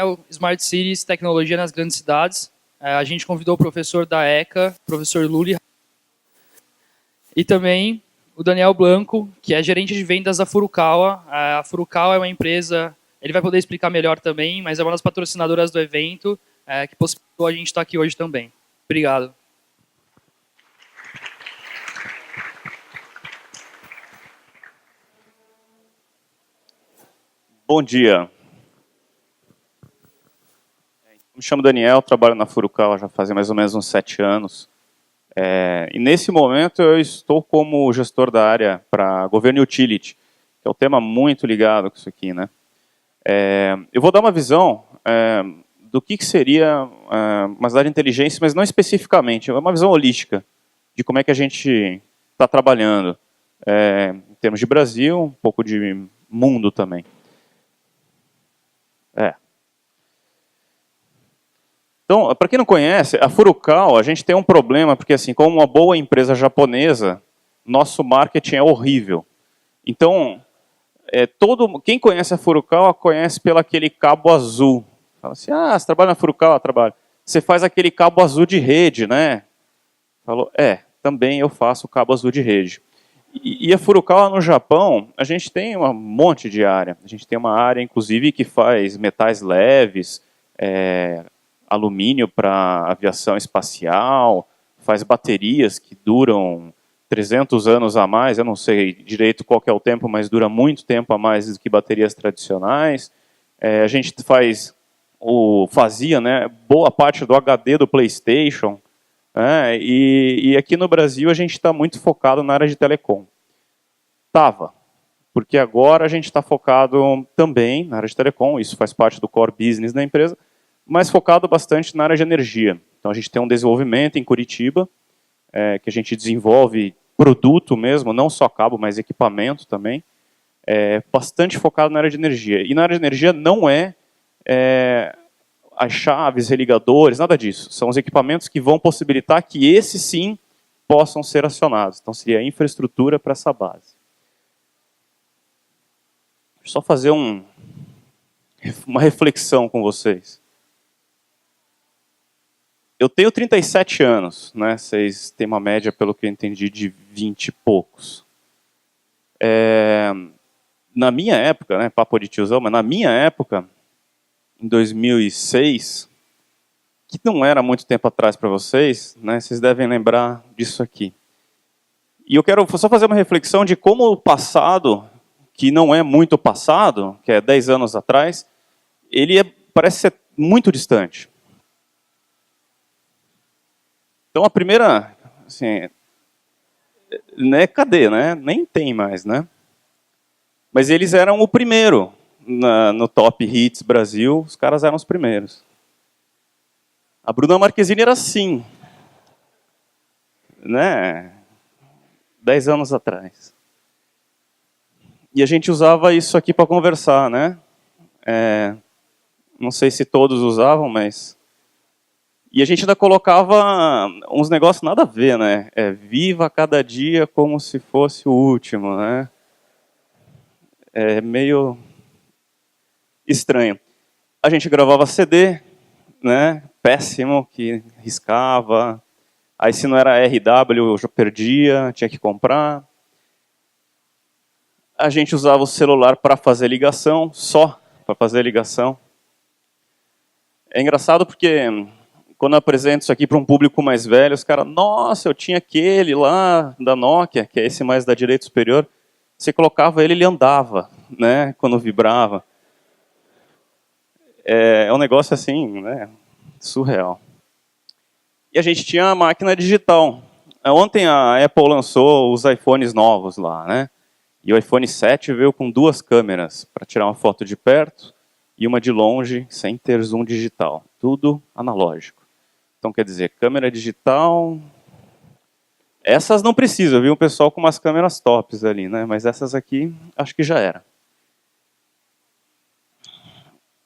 painel Smart Cities, Tecnologia nas Grandes Cidades. A gente convidou o professor da ECA, professor Luli, e também o Daniel Blanco, que é gerente de vendas da Furukawa. A Furukawa é uma empresa, ele vai poder explicar melhor também, mas é uma das patrocinadoras do evento, que possibilitou a gente estar aqui hoje também. Obrigado. Bom dia. Me chamo Daniel, trabalho na Furukawa já faz mais ou menos uns 7 anos. E nesse momento eu estou como gestor da área para Governo e Utility, que é um tema muito ligado com isso aqui, né? Eu vou dar uma visão do que seria uma cidade de inteligência, mas não especificamente, é uma visão holística de como é que a gente está trabalhando, em termos de Brasil, um pouco de mundo também. Então, para quem não conhece, a Furukawa, a gente tem um problema, porque assim, como uma boa empresa japonesa, nosso marketing é horrível. Então, quem conhece a Furukawa conhece pelo aquele cabo azul. Fala assim, você trabalha na Furukawa? Trabalho. Você faz aquele cabo azul de rede, né? Falou, também eu faço o cabo azul de rede. E a Furukawa no Japão, a gente tem um monte de área. A gente tem uma área, inclusive, que faz metais leves, alumínio para aviação espacial, faz baterias que duram 300 anos a mais, eu não sei direito qual que é o tempo, mas dura muito tempo a mais do que baterias tradicionais. A gente fazia, né, boa parte do HD do PlayStation, e aqui no Brasil a gente está muito focado na área de telecom. Porque agora a gente está focado também na área de telecom, isso faz parte do core business da empresa, mas focado bastante na área de energia. Então a gente tem um desenvolvimento em Curitiba, que a gente desenvolve produto mesmo, não só cabo, mas equipamento também, bastante focado na área de energia. E na área de energia não as chaves, religadores, nada disso. São os equipamentos que vão possibilitar que esses sim possam ser acionados. Então seria a infraestrutura para essa base. Deixa eu só fazer uma reflexão com vocês. Eu tenho 37 anos, né? Vocês têm uma média, pelo que eu entendi, de 20 e poucos. Na minha época, né, papo de tiozão, mas na minha época, em 2006, que não era muito tempo atrás para vocês, né, vocês devem lembrar disso aqui. E eu quero só fazer uma reflexão de como o passado, que não é muito passado, que é 10 anos atrás, ele parece ser muito distante. Então a primeira, assim, né, cadê, né? Nem tem mais, né? Mas eles eram o primeiro no Top Hits Brasil, os caras eram os primeiros. A Bruna Marquezine era assim, né? 10 anos atrás. E a gente usava isso aqui para conversar, né? Não sei se todos usavam, mas... E a gente ainda colocava uns negócios nada a ver, né? Viva cada dia como se fosse o último, né? É meio estranho. A gente gravava CD, né? Péssimo, que riscava. Aí se não era RW, eu já perdia, tinha que comprar. A gente usava o celular para fazer ligação, só para fazer ligação. É engraçado porque... Quando eu apresento isso aqui para um público mais velho, os caras, nossa, eu tinha aquele lá da Nokia, que é esse mais da direita superior. Você colocava ele andava, né, quando vibrava. É um negócio assim, né, surreal. E a gente tinha a máquina digital. Ontem a Apple lançou os iPhones novos lá, né? E o iPhone 7 veio com 2 câmeras para tirar uma foto de perto e uma de longe, sem ter zoom digital. Tudo analógico. Então, quer dizer, câmera digital... Essas não precisam, viu? O pessoal com umas câmeras tops ali, né? Mas essas aqui, acho que já era.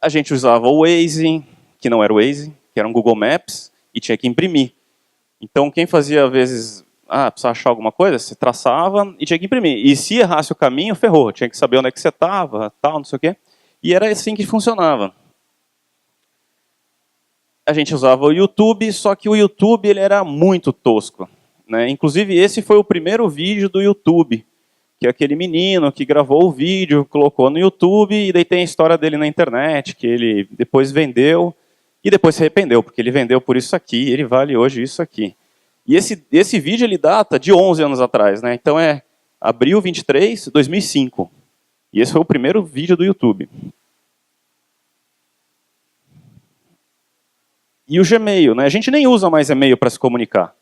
A gente usava o Waze, que não era o Waze, que era um Google Maps, e tinha que imprimir. Então, quem fazia, às vezes, precisava achar alguma coisa, você traçava e tinha que imprimir. E se errasse o caminho, ferrou. Tinha que saber onde é que você estava, tal, não sei o quê. E era assim que funcionava. a gente usava o YouTube, só que o YouTube ele era muito tosco, né? Inclusive, esse foi o primeiro vídeo do YouTube, que é aquele menino que gravou o vídeo, colocou no YouTube, e daí tem a história dele na internet, que ele depois vendeu, e depois se arrependeu, porque ele vendeu por isso aqui, e ele vale hoje isso aqui. E esse vídeo ele data de 11 anos atrás, né? Então é abril 23, 2005. E esse foi o primeiro vídeo do YouTube. E o Gmail, né? A gente nem usa mais e-mail para se comunicar.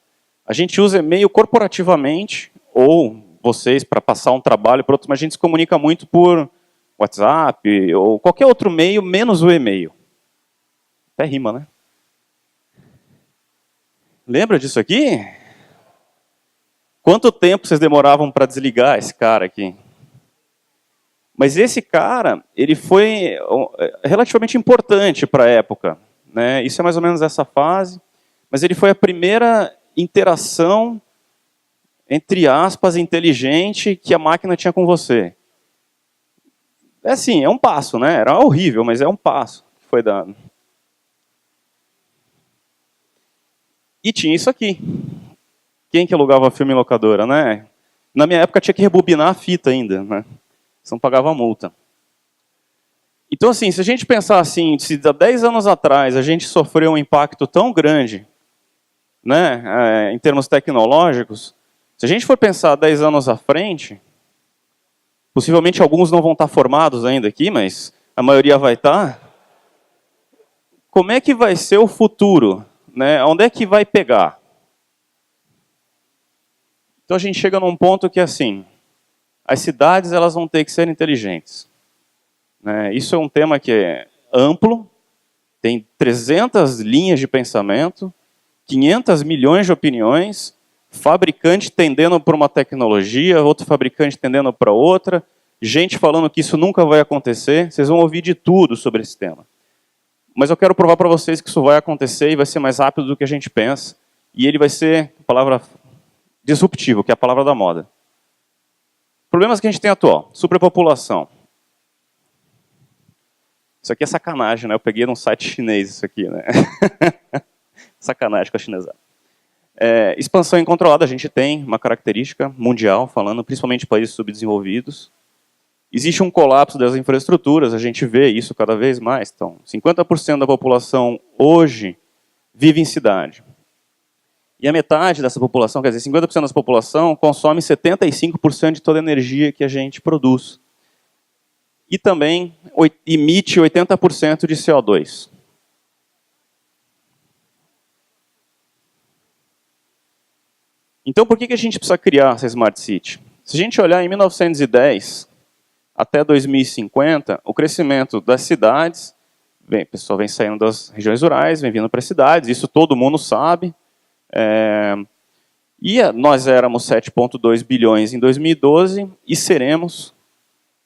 A gente usa e-mail corporativamente, ou vocês para passar um trabalho para outros, mas a gente se comunica muito por WhatsApp, ou qualquer outro meio, menos o e-mail. Até rima, né? Lembra disso aqui? Quanto tempo vocês demoravam para desligar esse cara aqui? Mas esse cara, ele foi relativamente importante para a época, né? Isso é mais ou menos essa fase, mas ele foi a primeira interação, entre aspas, inteligente que a máquina tinha com você. É assim, é um passo, né? Era horrível, mas é um passo que foi dado. E tinha isso aqui. Quem que alugava filme em locadora, né? Na minha época tinha que rebobinar a fita ainda, né? Você não pagava multa. Então, assim, se a gente pensar assim, se há 10 anos atrás a gente sofreu um impacto tão grande, né, em termos tecnológicos, se a gente for pensar 10 anos à frente, possivelmente alguns não vão estar formados ainda aqui, mas a maioria vai estar. Como é que vai ser o futuro? Né? Onde é que vai pegar? Então a gente chega num ponto que assim, as cidades elas vão ter que ser inteligentes. Né? Isso é um tema que é amplo, tem 300 linhas de pensamento, 500 milhões de opiniões, fabricante tendendo para uma tecnologia, outro fabricante tendendo para outra, gente falando que isso nunca vai acontecer, vocês vão ouvir de tudo sobre esse tema. Mas eu quero provar para vocês que isso vai acontecer e vai ser mais rápido do que a gente pensa, e ele vai ser, a palavra disruptivo, que é a palavra da moda. Problemas que a gente tem atual, superpopulação. Isso aqui é sacanagem, né? Eu peguei num site chinês isso aqui, né? Sacanagem com a chinesa. Expansão incontrolada, a gente tem uma característica mundial, falando principalmente de países subdesenvolvidos. Existe um colapso das infraestruturas, a gente vê isso cada vez mais. Então, 50% da população hoje vive em cidade. E a metade dessa população, quer dizer, 50% da população consome 75% de toda a energia que a gente produz. E também emite 80% de CO2. Então, por que a gente precisa criar essa Smart City? Se a gente olhar em 1910 até 2050, o crescimento das cidades, o pessoal vem saindo das regiões rurais, vem vindo para as cidades, isso todo mundo sabe. E nós éramos 7,2 bilhões em 2012 e seremos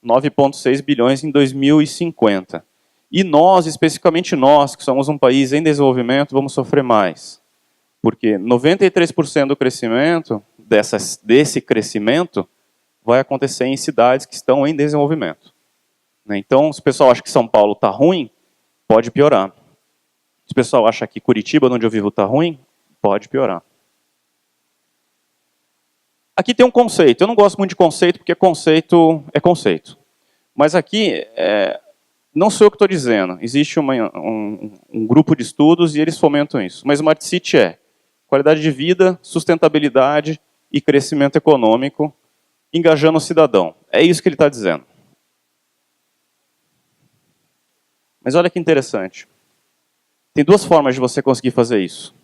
9,6 bilhões em 2050. E nós, especificamente nós, que somos um país em desenvolvimento, vamos sofrer mais. Porque 93% do crescimento, desse crescimento, vai acontecer em cidades que estão em desenvolvimento. Então, se o pessoal acha que São Paulo está ruim, pode piorar. Se o pessoal acha que Curitiba, onde eu vivo, está ruim, pode piorar. Aqui tem um conceito. Eu não gosto muito de conceito, porque conceito é conceito. Mas aqui, não sou eu que estou dizendo. Existe um grupo de estudos e eles fomentam isso. Mas Smart City é qualidade de vida, sustentabilidade e crescimento econômico, engajando o cidadão. É isso que ele está dizendo. Mas olha que interessante. Tem duas formas de você conseguir fazer isso.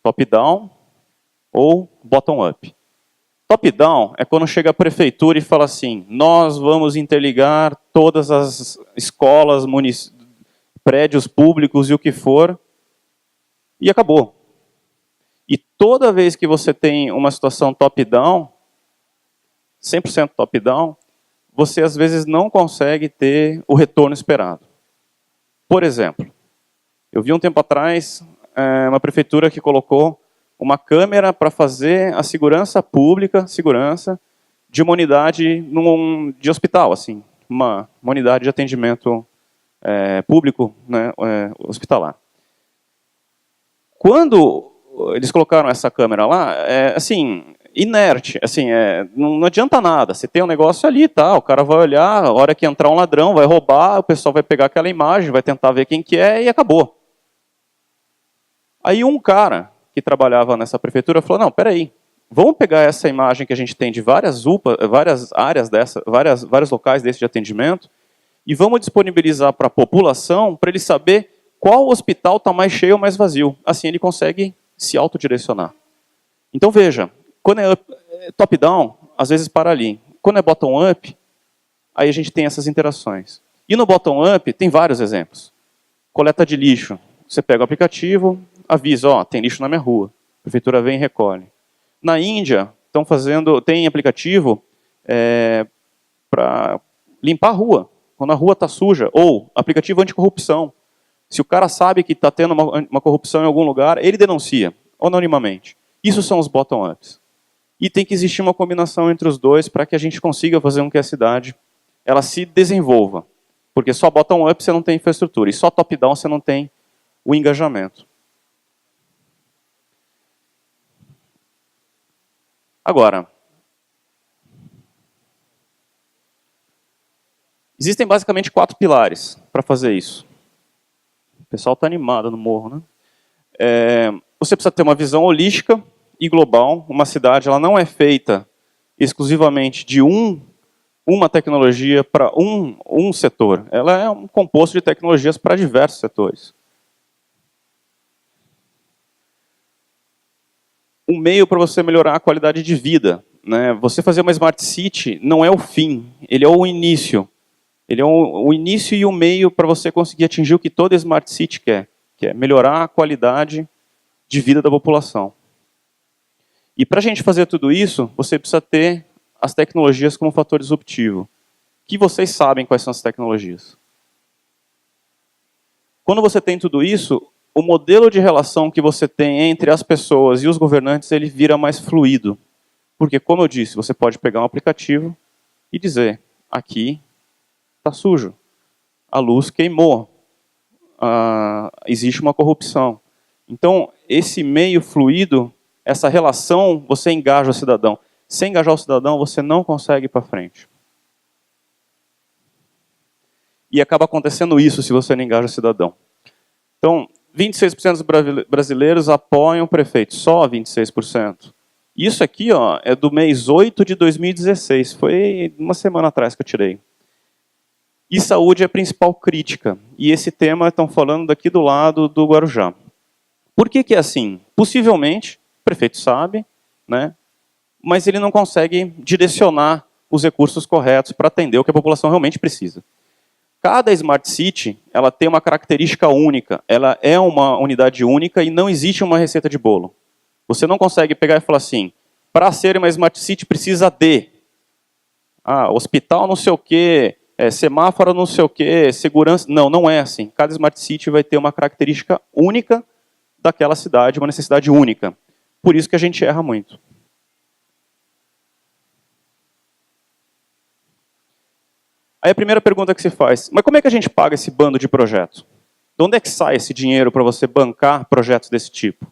Top-down ou bottom-up. Top-down é quando chega a prefeitura e fala assim, nós vamos interligar todas as escolas, prédios públicos e o que for, e acabou. E toda vez que você tem uma situação top-down, 100% top-down, você às vezes não consegue ter o retorno esperado. Por exemplo, eu vi um tempo atrás uma prefeitura que colocou uma câmera para fazer a segurança pública, de uma unidade de hospital, assim, uma unidade de atendimento público, né, hospitalar. Quando eles colocaram essa câmera lá, assim, inerte, assim, não adianta nada. Você tem um negócio ali, tá? O cara vai olhar, a hora que entrar um ladrão, vai roubar, o pessoal vai pegar aquela imagem, vai tentar ver quem que é e acabou. Aí um cara que trabalhava nessa prefeitura falou: não, peraí, vamos pegar essa imagem que a gente tem de várias áreas vários locais desse de atendimento e vamos disponibilizar para a população para ele saber qual hospital está mais cheio ou mais vazio. Assim ele consegue se autodirecionar. Então veja, quando é top-down, às vezes para ali. Quando é bottom-up, aí a gente tem essas interações. E no bottom-up tem vários exemplos. Coleta de lixo. Você pega o aplicativo, avisa, ó, tem lixo na minha rua. A prefeitura vem e recolhe. Na Índia, tem aplicativo para limpar a rua, quando a rua está suja. Ou aplicativo anticorrupção. Se o cara sabe que está tendo uma corrupção em algum lugar, ele denuncia, anonimamente. Isso são os bottom-ups. E tem que existir uma combinação entre os dois para que a gente consiga fazer com que a cidade ela se desenvolva. Porque só bottom-up você não tem infraestrutura, e só top-down você não tem o engajamento. Agora, existem basicamente 4 pilares para fazer isso. O pessoal está animado no morro, né? Você precisa ter uma visão holística e global. Uma cidade ela não é feita exclusivamente de uma tecnologia para um setor. Ela é um composto de tecnologias para diversos setores. Um meio para você melhorar a qualidade de vida, né? Você fazer uma Smart City não é o fim, ele é o início. Ele é o início e o meio para você conseguir atingir o que toda Smart City quer, que é melhorar a qualidade de vida da população. E para a gente fazer tudo isso, você precisa ter as tecnologias como fator disruptivo. Que vocês sabem quais são as tecnologias. Quando você tem tudo isso, o modelo de relação que você tem entre as pessoas e os governantes, ele vira mais fluido. Porque, como eu disse, você pode pegar um aplicativo e dizer, aqui está sujo, a luz queimou, existe uma corrupção. Então, esse meio fluido, essa relação, você engaja o cidadão. Sem engajar o cidadão, você não consegue ir para frente. E acaba acontecendo isso se você não engaja o cidadão. Então, 26% dos brasileiros apoiam o prefeito, só 26%. Isso aqui ó, é do mês 8 de 2016, foi uma semana atrás que eu tirei. E saúde é a principal crítica. E esse tema estão falando daqui do lado do Guarujá. Por que é assim? Possivelmente, o prefeito sabe, né? Mas ele não consegue direcionar os recursos corretos para atender o que a população realmente precisa. Cada Smart City ela tem uma característica única, ela é uma unidade única e não existe uma receita de bolo. Você não consegue pegar e falar assim, para ser uma Smart City precisa de hospital não sei o quê, semáforo não sei o quê, segurança... Não, não é assim. Cada Smart City vai ter uma característica única daquela cidade, uma necessidade única. Por isso que a gente erra muito. Aí a primeira pergunta que se faz, mas como é que a gente paga esse bando de projetos? De onde é que sai esse dinheiro para você bancar projetos desse tipo?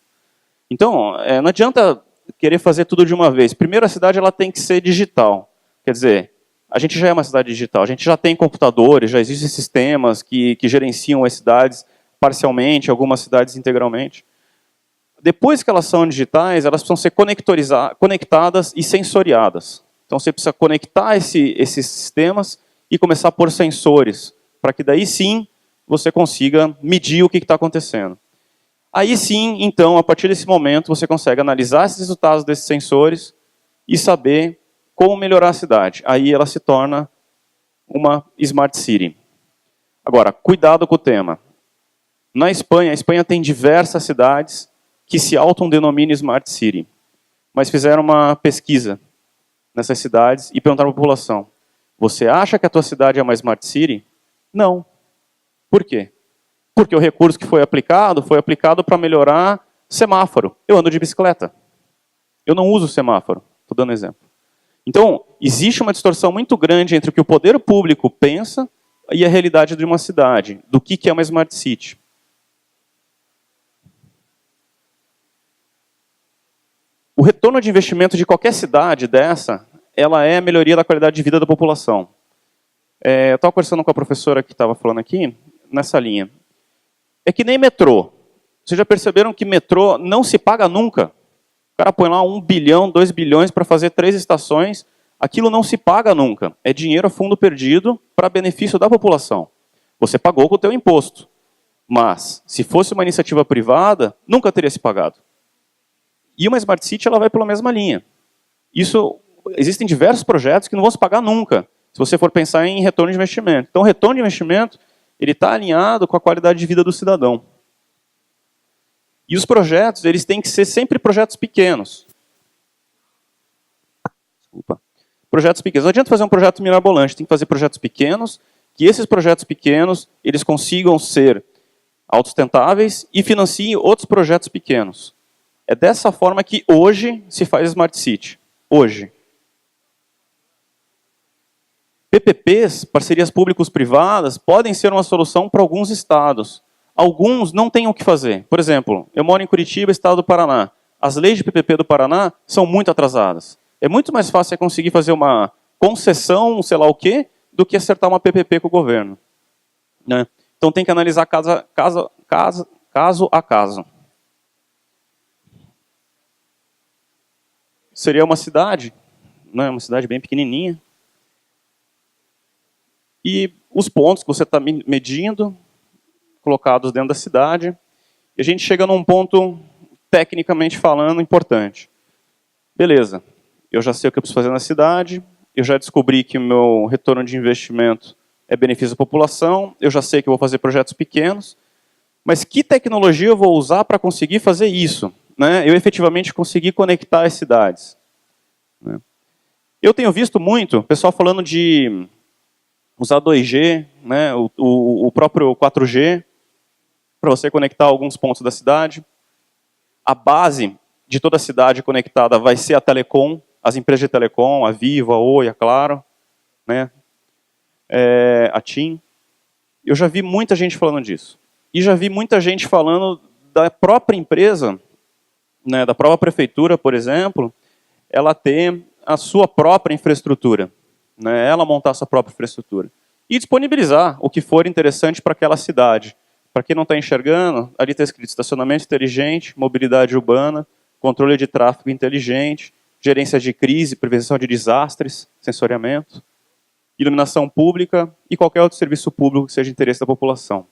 Então, não adianta querer fazer tudo de uma vez. Primeiro, a cidade ela tem que ser digital. Quer dizer, a gente já é uma cidade digital, a gente já tem computadores, já existem sistemas que gerenciam as cidades parcialmente, algumas cidades integralmente. Depois que elas são digitais, elas precisam ser conectadas e sensoriadas. Então, você precisa conectar esses sistemas e começar a pôr sensores, para que daí sim você consiga medir o que está acontecendo. Aí sim, então, a partir desse momento, você consegue analisar esses resultados desses sensores e saber como melhorar a cidade. Aí ela se torna uma Smart City. Agora, cuidado com o tema. Na Espanha, a Espanha tem diversas cidades que se autodenominam Smart City, mas fizeram uma pesquisa nessas cidades e perguntaram para a população, você acha que a tua cidade é uma Smart City? Não. Por quê? Porque o recurso que foi aplicado para melhorar semáforo. Eu ando de bicicleta. Eu não uso semáforo. Estou dando exemplo. Então, existe uma distorção muito grande entre o que o poder público pensa e a realidade de uma cidade, do que é uma Smart City. retorno de investimento de qualquer cidade dessa, ela é a melhoria da qualidade de vida da população. Eu estava conversando com a professora que estava falando aqui, nessa linha. É que nem metrô. Vocês já perceberam que metrô não se paga nunca? O cara põe lá 1 bilhão, 2 bilhões para fazer 3 estações, aquilo não se paga nunca. É dinheiro a fundo perdido para benefício da população. Você pagou com o teu imposto. Mas, se fosse uma iniciativa privada, nunca teria se pagado. E uma Smart City ela vai pela mesma linha. Existem diversos projetos que não vão se pagar nunca, se você for pensar em retorno de investimento. Então, o retorno de investimento ele está alinhado com a qualidade de vida do cidadão. E os projetos eles têm que ser sempre projetos pequenos. Desculpa. Projetos pequenos. Não adianta fazer um projeto mirabolante, tem que fazer projetos pequenos, que esses projetos pequenos eles consigam ser autossustentáveis e financiem outros projetos pequenos. É dessa forma que hoje se faz Smart City. Hoje. PPPs, parcerias públicos-privadas, podem ser uma solução para alguns estados. Alguns não têm o que fazer. Por exemplo, eu moro em Curitiba, estado do Paraná. As leis de PPP do Paraná são muito atrasadas. É muito mais fácil você conseguir fazer uma concessão, sei lá o quê, do que acertar uma PPP com o governo. Né? Então tem que analisar caso a caso. Seria uma cidade, né, uma cidade bem pequenininha. E os pontos que você está medindo, colocados dentro da cidade, e a gente chega num ponto, tecnicamente falando, importante. Beleza, eu já sei o que eu preciso fazer na cidade, eu já descobri que o meu retorno de investimento é benefício da população, eu já sei que eu vou fazer projetos pequenos, mas que tecnologia eu vou usar para conseguir fazer isso? Né? Eu efetivamente conseguir conectar as cidades. Né? Eu tenho visto muito pessoal falando de usar 2G, né, o próprio 4G, para você conectar alguns pontos da cidade. A base de toda a cidade conectada vai ser a telecom, as empresas de telecom, a Vivo, a Oi, a Claro, né, a TIM. Eu já vi muita gente falando disso. E já vi muita gente falando da própria empresa, né, da própria prefeitura, por exemplo, ela ter a sua própria infraestrutura. Né, ela montar a sua própria infraestrutura. E disponibilizar o que for interessante para aquela cidade. Para quem não está enxergando, ali está escrito estacionamento inteligente, mobilidade urbana, controle de tráfego inteligente, gerência de crise, prevenção de desastres, sensoriamento, iluminação pública e qualquer outro serviço público que seja de interesse da população.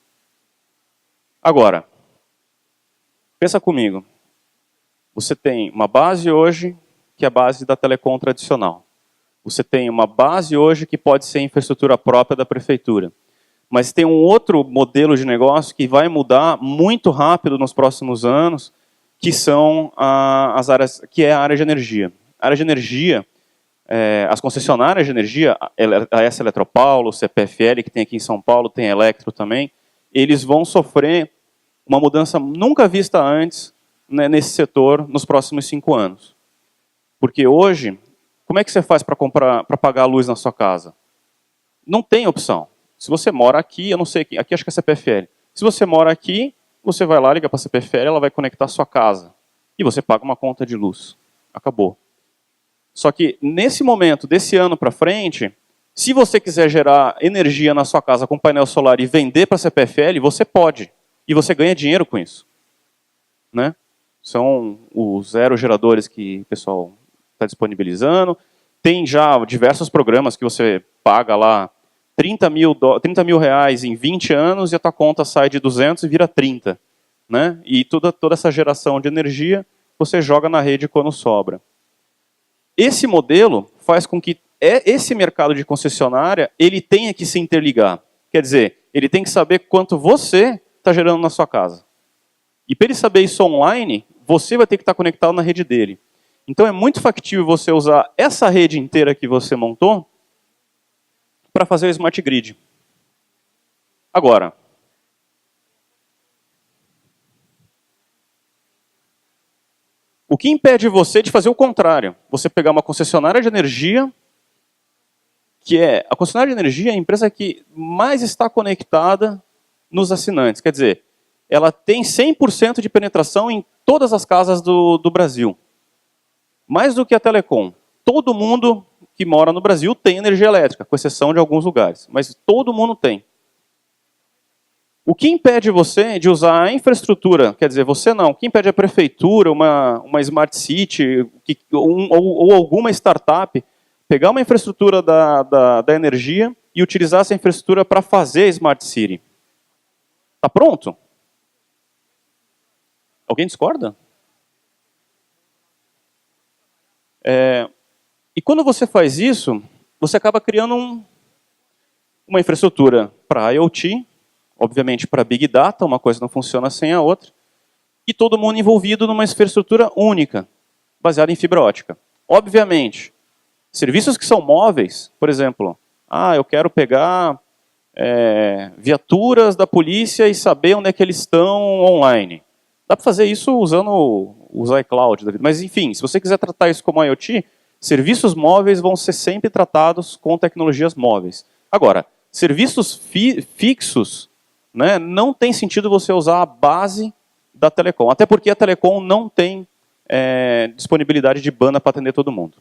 Agora, pensa comigo. Você tem uma base hoje, que é a base da telecom tradicional. Você tem uma base hoje que pode ser infraestrutura própria da prefeitura. Mas tem um outro modelo de negócio que vai mudar muito rápido nos próximos anos, que são as áreas, que é a área de energia. A área de energia, as concessionárias de energia, a S Eletropaulo, o CPFL, que tem aqui em São Paulo, tem a Electro também, eles vão sofrer uma mudança nunca vista antes, né, nesse setor nos próximos 5 anos. Porque hoje, como é que você faz para pagar a luz na sua casa? Não tem opção. Se você mora aqui, eu não sei, aqui acho que é CPFL. Se você mora aqui, você vai lá, liga para a CPFL, ela vai conectar a sua casa. E você paga uma conta de luz. Acabou. Só que, nesse momento, desse ano para frente, se você quiser gerar energia na sua casa com painel solar e vender para a CPFL, você pode. E você ganha dinheiro com isso. Né? São os aerogeradores que o pessoal está disponibilizando. Tem já diversos programas que você paga lá 30 mil reais em 20 anos e a tua conta sai de 200 e vira 30. Né? E toda essa geração de energia você joga na rede quando sobra. Esse modelo faz com que esse mercado de concessionária ele tenha que se interligar. Quer dizer, ele tem que saber quanto você está gerando na sua casa. E para ele saber isso online, você vai ter que estar conectado na rede dele. Então é muito factível você usar essa rede inteira que você montou para fazer o Smart Grid. Agora, o que impede você de fazer o contrário? Você pegar uma concessionária de energia, a concessionária de energia é a empresa que mais está conectada nos assinantes. Quer dizer, ela tem 100% de penetração em todas as casas do Brasil. mais do que a telecom. Todo mundo que mora no Brasil tem energia elétrica, com exceção de alguns lugares, mas todo mundo tem. O que impede você de usar a infraestrutura, quer dizer, você não, o que impede a prefeitura, uma smart city, ou alguma startup, pegar uma infraestrutura da energia e utilizar essa infraestrutura para fazer a smart city? Está pronto? Alguém discorda? E quando você faz isso, você acaba criando uma infraestrutura para IoT, obviamente para Big Data, uma coisa não funciona sem a outra, e todo mundo envolvido numa infraestrutura única, baseada em fibra ótica. Obviamente, serviços que são móveis, por exemplo, eu quero pegar viaturas da polícia e saber onde é que eles estão online. Dá para fazer isso usando os iCloud da vida. Mas, enfim, se você quiser tratar isso como IoT, serviços móveis vão ser sempre tratados com tecnologias móveis. Agora, serviços fixos, né, não tem sentido você usar a base da telecom. Até porque a telecom não tem disponibilidade de banda para atender todo mundo.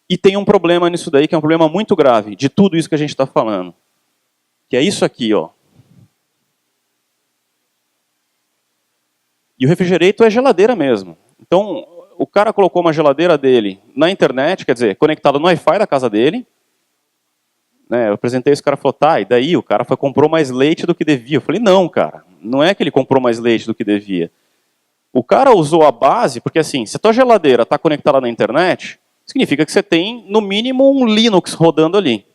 E tem um problema nisso daí, que é um problema muito grave, de tudo isso que a gente está falando. Que é isso aqui, ó. E o refrigerator é geladeira mesmo. Então, o cara colocou uma geladeira dele na internet, quer dizer, conectada no Wi-Fi da casa dele. Né, eu apresentei esse cara e falou, tá, e daí o cara comprou mais leite do que devia. Eu falei, não, cara, não é que ele comprou mais leite do que devia. O cara usou a base, porque assim, se a tua geladeira está conectada na internet, significa que você tem, no mínimo, um Linux rodando ali.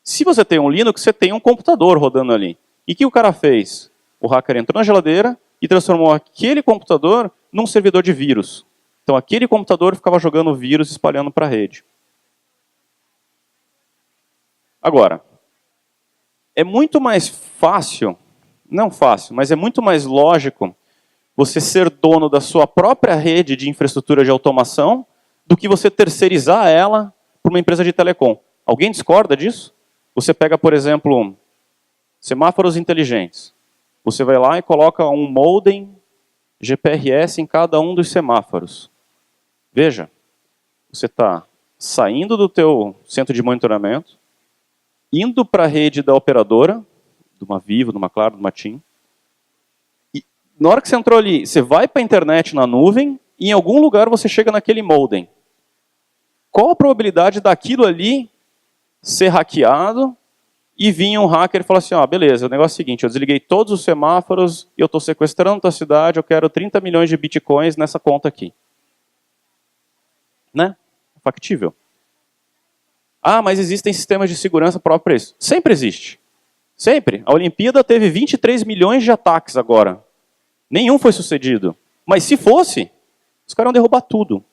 Se você tem um Linux, você tem um computador rodando ali. E o que o cara fez? O hacker entrou na geladeira e transformou aquele computador num servidor de vírus. Então aquele computador ficava jogando vírus espalhando para a rede. Agora, é muito mais fácil, não fácil, mas é muito mais lógico você ser dono da sua própria rede de infraestrutura de automação do que você terceirizar ela para uma empresa de telecom. Alguém discorda disso? Você pega, por exemplo, semáforos inteligentes. Você vai lá e coloca um modem GPRS em cada um dos semáforos. Veja, você está saindo do teu centro de monitoramento, indo para a rede da operadora, de uma Vivo, de uma Claro, de uma TIM, e na hora que você entrou ali, você vai para a internet na nuvem, e em algum lugar você chega naquele modem. Qual a probabilidade daquilo ali ser hackeado e vir um hacker e falar assim, beleza, o negócio é o seguinte, eu desliguei todos os semáforos e eu estou sequestrando a tua cidade, eu quero 30 milhões de bitcoins nessa conta aqui. Né? Factível. Mas existem sistemas de segurança próprios para isso. Sempre existe. Sempre. A Olimpíada teve 23 milhões de ataques agora. Nenhum foi sucedido. Mas se fosse, os caras iam derrubar tudo.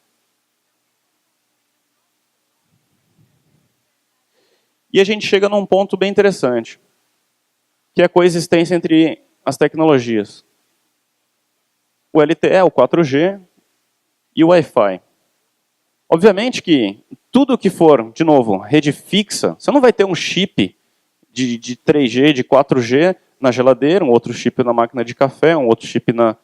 E a gente chega num ponto bem interessante, que é a coexistência entre as tecnologias. O LTE, o 4G e o Wi-Fi. Obviamente que tudo que for, de novo, rede fixa, você não vai ter um chip de 3G, de 4G na geladeira, um outro chip na máquina de café, um outro chip na...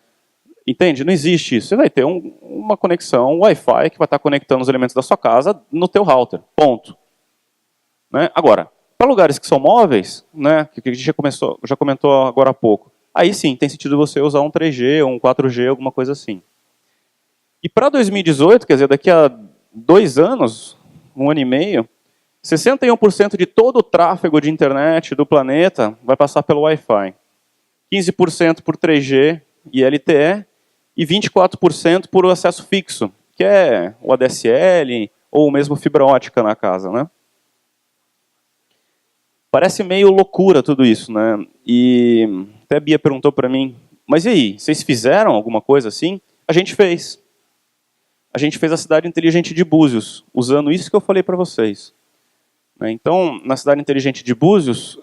Entende? Não existe isso. Você vai ter uma conexão Wi-Fi que vai estar conectando os elementos da sua casa no teu router. Ponto. Né? Agora, para lugares que são móveis, né, que a gente já comentou agora há pouco, aí sim, tem sentido você usar um 3G ou um 4G, alguma coisa assim. E para 2018, quer dizer, daqui a 2 anos, 1 ano e meio, 61% de todo o tráfego de internet do planeta vai passar pelo Wi-Fi. 15% por 3G e LTE e 24% por acesso fixo, que é o ADSL ou mesmo fibra ótica na casa, né? Parece meio loucura tudo isso, né? E até a Bia perguntou para mim, mas e aí, vocês fizeram alguma coisa assim? A gente fez. A gente fez a cidade inteligente de Búzios, usando isso que eu falei para vocês. Então, na cidade inteligente de Búzios,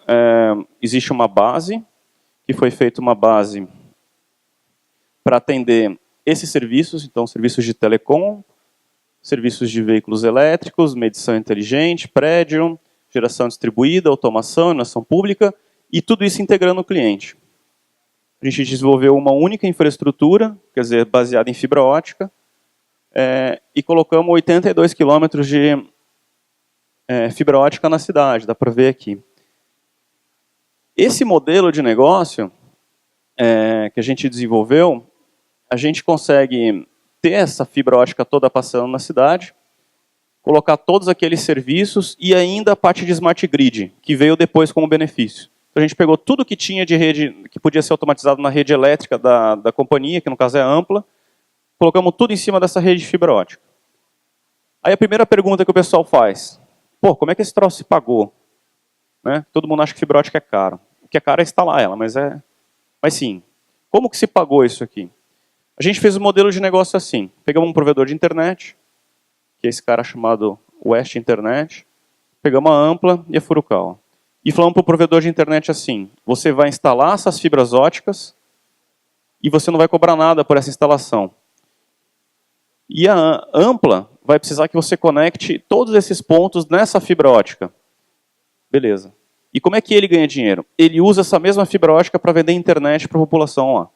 existe uma base, que foi feita uma base para atender esses serviços, então serviços de telecom, serviços de veículos elétricos, medição inteligente, prédio, geração distribuída, automação, iluminação pública, e tudo isso integrando o cliente. A gente desenvolveu uma única infraestrutura, quer dizer, baseada em fibra ótica, e colocamos 82 quilômetros de fibra ótica na cidade, dá para ver aqui. Esse modelo de negócio que a gente desenvolveu, a gente consegue ter essa fibra ótica toda passando na cidade, colocar todos aqueles serviços e ainda a parte de Smart Grid, que veio depois como benefício. Então, a gente pegou tudo que tinha de rede, que podia ser automatizado na rede elétrica da companhia, que no caso é ampla, colocamos tudo em cima dessa rede de fibra ótica. Aí a primeira pergunta que o pessoal faz, pô, como é que esse troço se pagou? Né? Todo mundo acha que fibra ótica é caro. O que é caro é instalar ela, mas sim, como que se pagou isso aqui? A gente fez um modelo de negócio assim, pegamos um provedor de internet, que é esse cara chamado West Internet, pegamos a Ampla e a Furukawa. E falamos para o provedor de internet assim, você vai instalar essas fibras óticas e você não vai cobrar nada por essa instalação. E a Ampla vai precisar que você conecte todos esses pontos nessa fibra ótica. Beleza. E como é que ele ganha dinheiro? Ele usa essa mesma fibra ótica para vender internet para a população lá.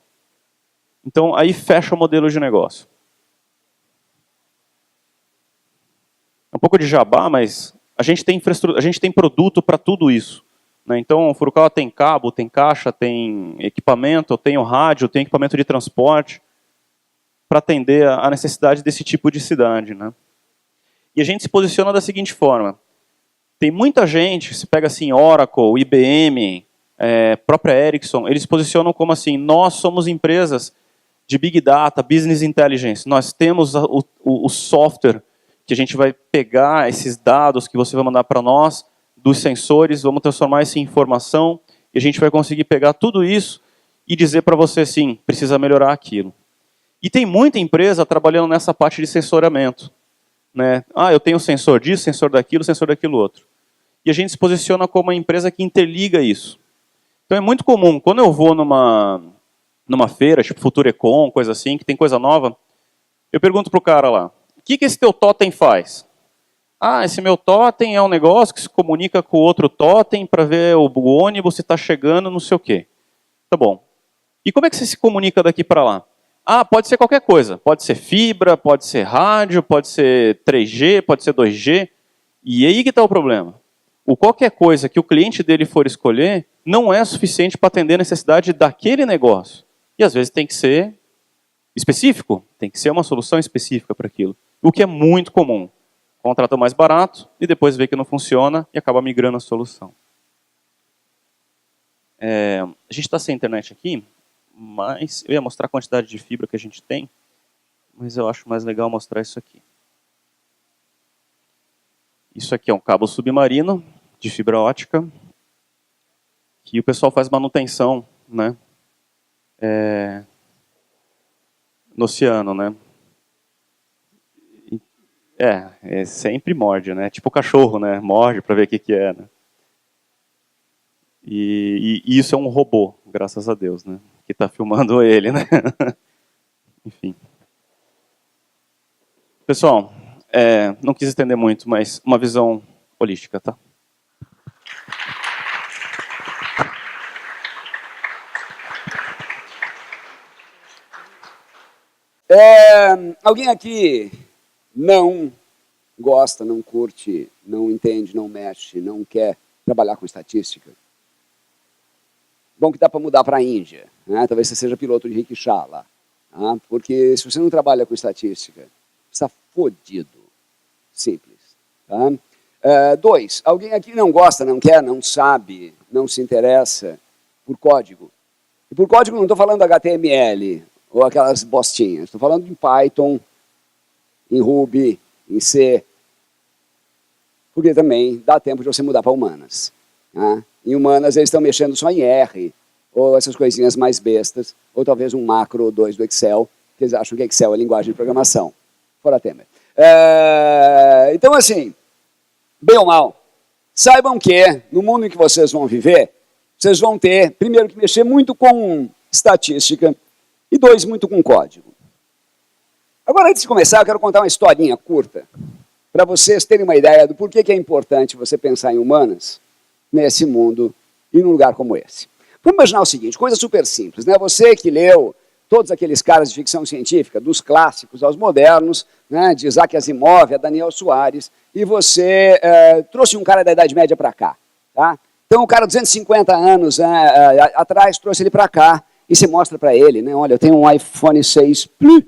Então, aí fecha o modelo de negócio. É um pouco de jabá, mas a gente tem infraestrutura, a gente tem produto para tudo isso. Né? Então, o Furukawa tem cabo, tem caixa, tem equipamento, tem o rádio, tem equipamento de transporte para atender a necessidade desse tipo de cidade. Né? E a gente se posiciona da seguinte forma. Tem muita gente, se pega assim, Oracle, IBM, própria Ericsson, eles se posicionam como assim, nós somos empresas de Big Data, Business Intelligence. Nós temos o software que a gente vai pegar esses dados que você vai mandar para nós, dos sensores, vamos transformar isso em informação, e a gente vai conseguir pegar tudo isso e dizer para você assim, precisa melhorar aquilo. E tem muita empresa trabalhando nessa parte de sensoramento. Né? Ah, eu tenho sensor disso, sensor daquilo outro. E a gente se posiciona como uma empresa que interliga isso. Então é muito comum, quando eu vou numa feira, tipo Futurecom, coisa assim, que tem coisa nova, eu pergunto para o cara lá, o que esse teu totem faz? Ah, esse meu totem é um negócio que se comunica com o outro totem para ver o ônibus se está chegando, não sei o quê. Tá bom. E como é que você se comunica daqui para lá? Ah, pode ser qualquer coisa. Pode ser fibra, pode ser rádio, pode ser 3G, pode ser 2G. E aí que está o problema. O qualquer coisa que o cliente dele for escolher não é suficiente para atender a necessidade daquele negócio. E às vezes tem que ser específico, tem que ser uma solução específica para aquilo. O que é muito comum. Contrata o mais barato e depois vê que não funciona e acaba migrando a solução. A gente está sem internet aqui, mas eu ia mostrar a quantidade de fibra que a gente tem, mas eu acho mais legal mostrar isso aqui. Isso aqui é um cabo submarino de fibra ótica, que o pessoal faz manutenção, né, no oceano, né. Sempre morde, né, tipo o cachorro, né, morde para ver o que é, né. E isso é um robô, graças a Deus, né, que está filmando ele, né. Enfim. Pessoal, não quis estender muito, mas uma visão holística, tá? Alguém aqui não gosta, não curte, não entende, não mexe, não quer trabalhar com estatística? Bom que dá para mudar para a Índia, né? Talvez você seja piloto de rickshaw lá, tá? Porque se você não trabalha com estatística, está fodido. Simples. Tá? 2, alguém aqui não gosta, não quer, não sabe, não se interessa por código. E por código não estou falando HTML ou aquelas bostinhas, estou falando em Python, em Ruby, em C, porque também dá tempo de você mudar para humanas. Tá? Em humanas eles estão mexendo só em R, ou essas coisinhas mais bestas, ou talvez um macro ou 2 do Excel, que eles acham que Excel é linguagem de programação. Fora Temer. Então, assim, bem ou mal, saibam que no mundo em que vocês vão viver, vocês vão ter, primeiro, que mexer muito com estatística e 2, muito com código. Agora, antes de começar, eu quero contar uma historinha curta para vocês terem uma ideia do porquê que é importante você pensar em humanas nesse mundo e num lugar como esse. Vamos imaginar o seguinte, coisa super simples, né? Você que leu todos aqueles caras de ficção científica, dos clássicos aos modernos, né, de Isaac Asimov a Daniel Suárez, e você trouxe um cara da Idade Média para cá. Tá? Então, o cara 250 anos atrás trouxe ele para cá, e você mostra para ele, né, olha, eu tenho um iPhone 6 Plus.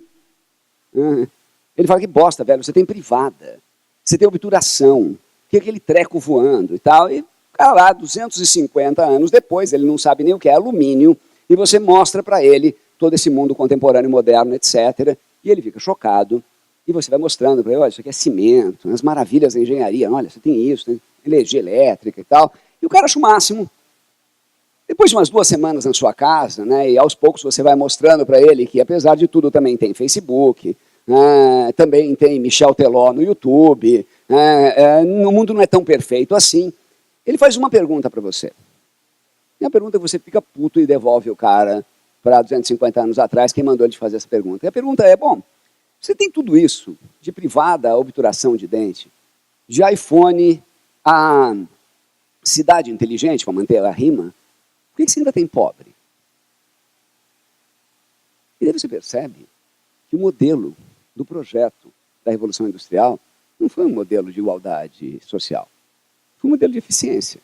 Ele fala, que bosta, velho, você tem privada, você tem obturação, que é aquele treco voando e tal, e o cara lá, 250 anos depois, ele não sabe nem o que é alumínio, e você mostra para ele todo esse mundo contemporâneo, moderno, etc., e ele fica chocado, e você vai mostrando para ele, olha, isso aqui é cimento, as maravilhas da engenharia, olha, você tem isso, tem energia elétrica e tal, e o cara acha o máximo. Depois de umas 2 semanas na sua casa, né, e aos poucos você vai mostrando para ele que, apesar de tudo, também tem Facebook, também tem Michel Teló no YouTube, o mundo não é tão perfeito assim. Ele faz uma pergunta para você. E a pergunta é que você fica puto e devolve o cara para 250 anos atrás, quem mandou ele te fazer essa pergunta. E a pergunta é, bom, você tem tudo isso, de privada a obturação de dente, de iPhone a cidade inteligente, para manter a rima, por que você ainda tem pobre? E daí você percebe que o modelo do projeto da Revolução Industrial não foi um modelo de igualdade social, foi um modelo de eficiência.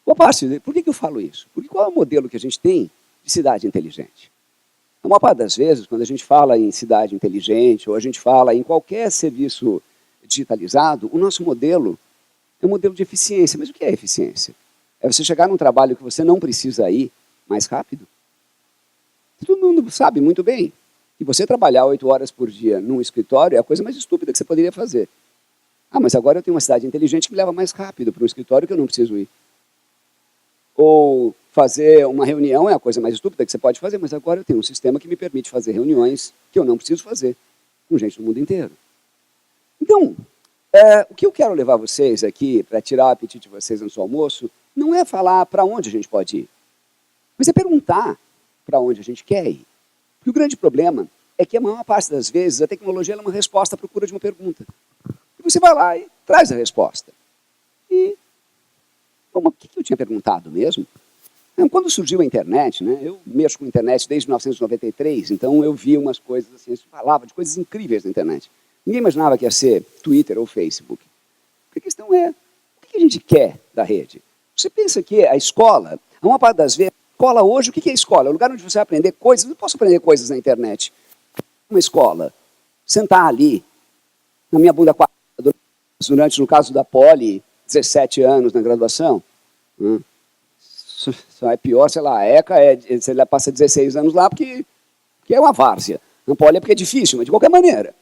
Por que eu falo isso? Porque qual é o modelo que a gente tem de cidade inteligente? A maior parte das vezes, quando a gente fala em cidade inteligente, ou a gente fala em qualquer serviço digitalizado, o nosso modelo é um modelo de eficiência. Mas o que é eficiência? É você chegar num trabalho que você não precisa ir mais rápido. Todo mundo sabe muito bem que você trabalhar 8 horas por dia num escritório é a coisa mais estúpida que você poderia fazer. Ah, mas agora eu tenho uma cidade inteligente que me leva mais rápido para um escritório que eu não preciso ir. Ou fazer uma reunião é a coisa mais estúpida que você pode fazer, mas agora eu tenho um sistema que me permite fazer reuniões que eu não preciso fazer com gente do mundo inteiro. Então, o que eu quero levar vocês aqui, para tirar o apetite de vocês no seu almoço, não é falar para onde a gente pode ir, mas é perguntar para onde a gente quer ir. Porque o grande problema é que a maior parte das vezes a tecnologia é uma resposta à procura de uma pergunta. E você vai lá e traz a resposta. E, bom, o que eu tinha perguntado mesmo? Quando surgiu a internet, né, eu mexo com a internet desde 1993, então eu vi umas coisas assim, falava de coisas incríveis na internet. Ninguém imaginava que ia ser Twitter ou Facebook. A questão é, o que a gente quer da rede? Você pensa que a escola, a maior parte das vezes, a escola hoje, o que é a escola? É o lugar onde você vai aprender coisas. Eu não posso aprender coisas na internet. Uma escola, sentar ali, na minha bunda quadrada, durante, no caso da Poli, 17 anos na graduação. Só é pior, sei lá, a ECA, você passa 16 anos lá porque é uma várzea. Na Poli é porque é difícil, mas de qualquer maneira.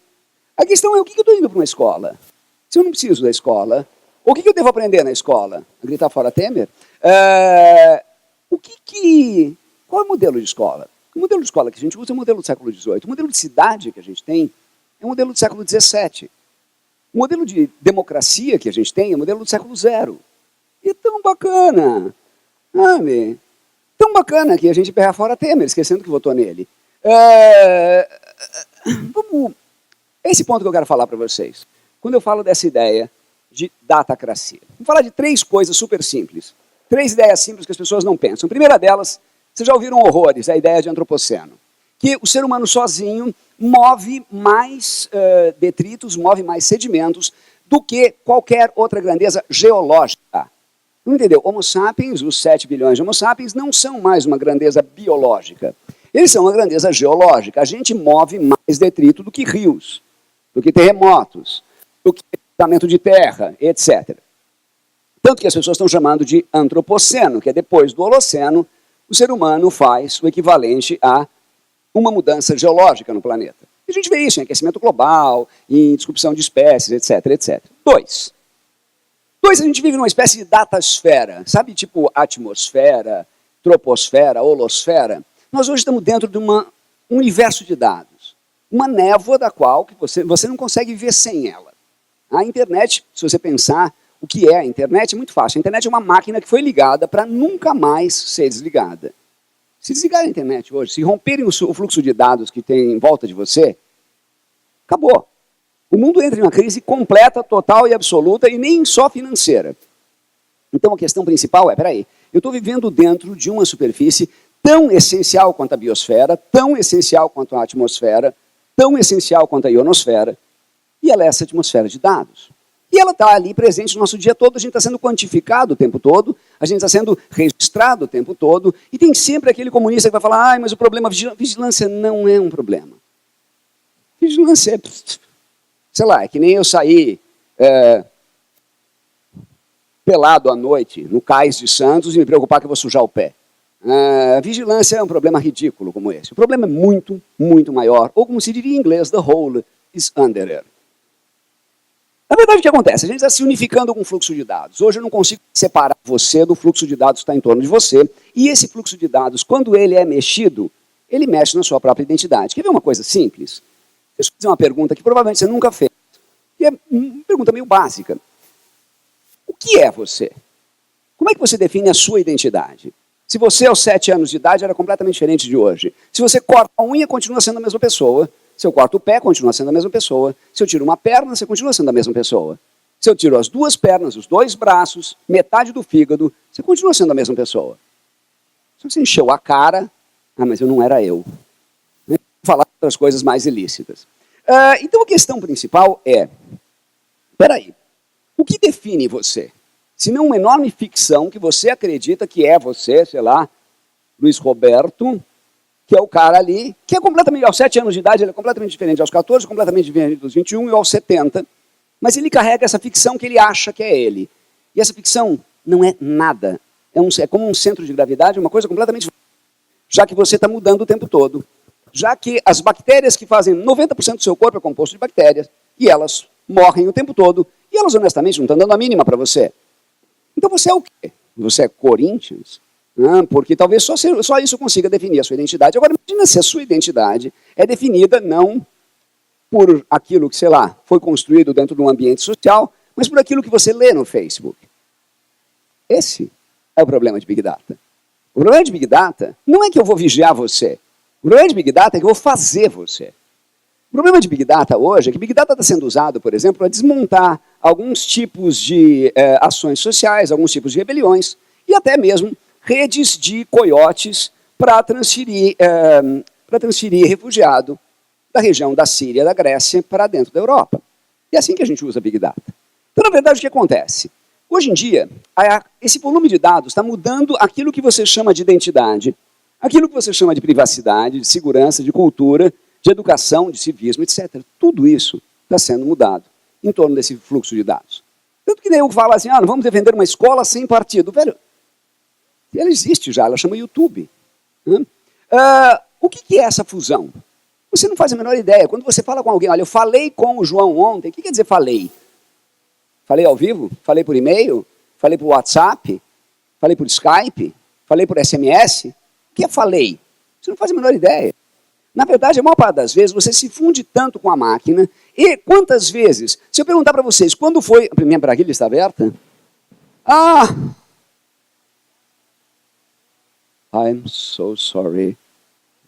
A questão é, o que eu estou indo para uma escola? Se eu não preciso da escola, o que eu devo aprender na escola? A gritar fora Temer? Qual é o modelo de escola? O modelo de escola que a gente usa é o modelo do século XVIII. O modelo de cidade que a gente tem é o modelo do século XVII. O modelo de democracia que a gente tem é o modelo do século zero. E é tão bacana, sabe? Tão bacana que a gente berra fora Temer, esquecendo que votou nele. Esse ponto que eu quero falar para vocês. Quando eu falo dessa ideia de datacracia. Vou falar de 3 coisas super simples. 3 ideias simples que as pessoas não pensam. A primeira delas, vocês já ouviram horrores, a ideia de antropoceno. Que o ser humano sozinho move mais detritos, move mais sedimentos do que qualquer outra grandeza geológica. Não entendeu? Homo sapiens, os 7 bilhões de Homo sapiens, não são mais uma grandeza biológica. Eles são uma grandeza geológica. A gente move mais detrito do que rios, do que terremotos, do que deslizamento de terra, etc. Tanto que as pessoas estão chamando de antropoceno, que é depois do Holoceno, o ser humano faz o equivalente a uma mudança geológica no planeta. E a gente vê isso em aquecimento global, em disrupção de espécies, etc, etc. 2, a gente vive numa espécie de datasfera, sabe, tipo atmosfera, troposfera, holosfera. Nós hoje estamos dentro de um universo de dados, uma névoa da qual que você não consegue viver sem ela. A internet, se você pensar o que é a internet, é muito fácil. A internet é uma máquina que foi ligada para nunca mais ser desligada. Se desligar a internet hoje, se romperem o fluxo de dados que tem em volta de você, acabou. O mundo entra em uma crise completa, total e absoluta, e nem só financeira. Então a questão principal é, peraí, eu estou vivendo dentro de uma superfície tão essencial quanto a biosfera, tão essencial quanto a atmosfera, tão essencial quanto a ionosfera, e ela é essa atmosfera de dados. E ela está ali presente no nosso dia todo, a gente está sendo quantificado o tempo todo, a gente está sendo registrado o tempo todo, e tem sempre aquele comunista que vai falar, mas o problema, vigilância não é um problema. Vigilância é, sei lá, é que nem eu sair pelado à noite no cais de Santos e me preocupar que eu vou sujar o pé. Vigilância é um problema ridículo como esse. O problema é muito, muito maior, ou como se diria em inglês, the whole is under it. Na verdade, o que acontece? A gente está se unificando com o fluxo de dados. Hoje eu não consigo separar você do fluxo de dados que está em torno de você. E esse fluxo de dados, quando ele é mexido, ele mexe na sua própria identidade. Quer ver uma coisa simples? Deixa eu fazer uma pergunta que provavelmente você nunca fez. Que é uma pergunta meio básica. O que é você? Como é que você define a sua identidade? Se você aos 7 anos de idade era completamente diferente de hoje. Se você corta a unha, continua sendo a mesma pessoa. Se eu corto o pé, continua sendo a mesma pessoa. Se eu tiro uma perna, você continua sendo a mesma pessoa. Se eu tiro as 2 pernas, os 2 braços, metade do fígado, você continua sendo a mesma pessoa. Se você encheu a cara, mas eu não era eu. Vou falar outras coisas mais ilícitas. Então a questão principal é, peraí, o que define você? Se não uma enorme ficção que você acredita que é você, sei lá, Luiz Roberto, que é o cara ali, que é completamente, aos 7 anos de idade, ele é completamente diferente aos 14, completamente diferente dos 21 e aos 70, mas ele carrega essa ficção que ele acha que é ele. E essa ficção não é nada. É como um centro de gravidade, uma coisa completamente... Já que você está mudando o tempo todo. Já que as bactérias que fazem 90% do seu corpo é composto de bactérias, e elas morrem o tempo todo, e elas honestamente não estão dando a mínima para você. Então você é o quê? Você é Corinthians? Porque talvez só isso consiga definir a sua identidade. Agora, imagina se a sua identidade é definida não por aquilo que, sei lá, foi construído dentro de um ambiente social, mas por aquilo que você lê no Facebook. Esse é o problema de Big Data. O problema de Big Data não é que eu vou vigiar você. O problema de Big Data é que eu vou fazer você. O problema de Big Data hoje é que Big Data está sendo usado, por exemplo, para desmontar alguns tipos de ações sociais, alguns tipos de rebeliões, e até mesmo redes de coiotes para transferir refugiado da região da Síria, da Grécia, para dentro da Europa. E é assim que a gente usa Big Data. Então, na verdade, o que acontece? Hoje em dia, esse volume de dados está mudando aquilo que você chama de identidade, aquilo que você chama de privacidade, de segurança, de cultura, de educação, de civismo, etc. Tudo isso está sendo mudado em torno desse fluxo de dados. Tanto que nem eu falo assim, não vamos defender uma escola sem partido. Velho, ela existe já, ela chama YouTube. O que é essa fusão? Você não faz a menor ideia. Quando você fala com alguém, olha, eu falei com o João ontem, o que quer dizer falei? Falei ao vivo? Falei por e-mail? Falei por WhatsApp? Falei por Skype? Falei por SMS? O que é falei? Você não faz a menor ideia. Na verdade, a maior parte das vezes, você se funde tanto com a máquina, e quantas vezes, se eu perguntar para vocês, quando foi... A minha braguilha está aberta? I'm so sorry.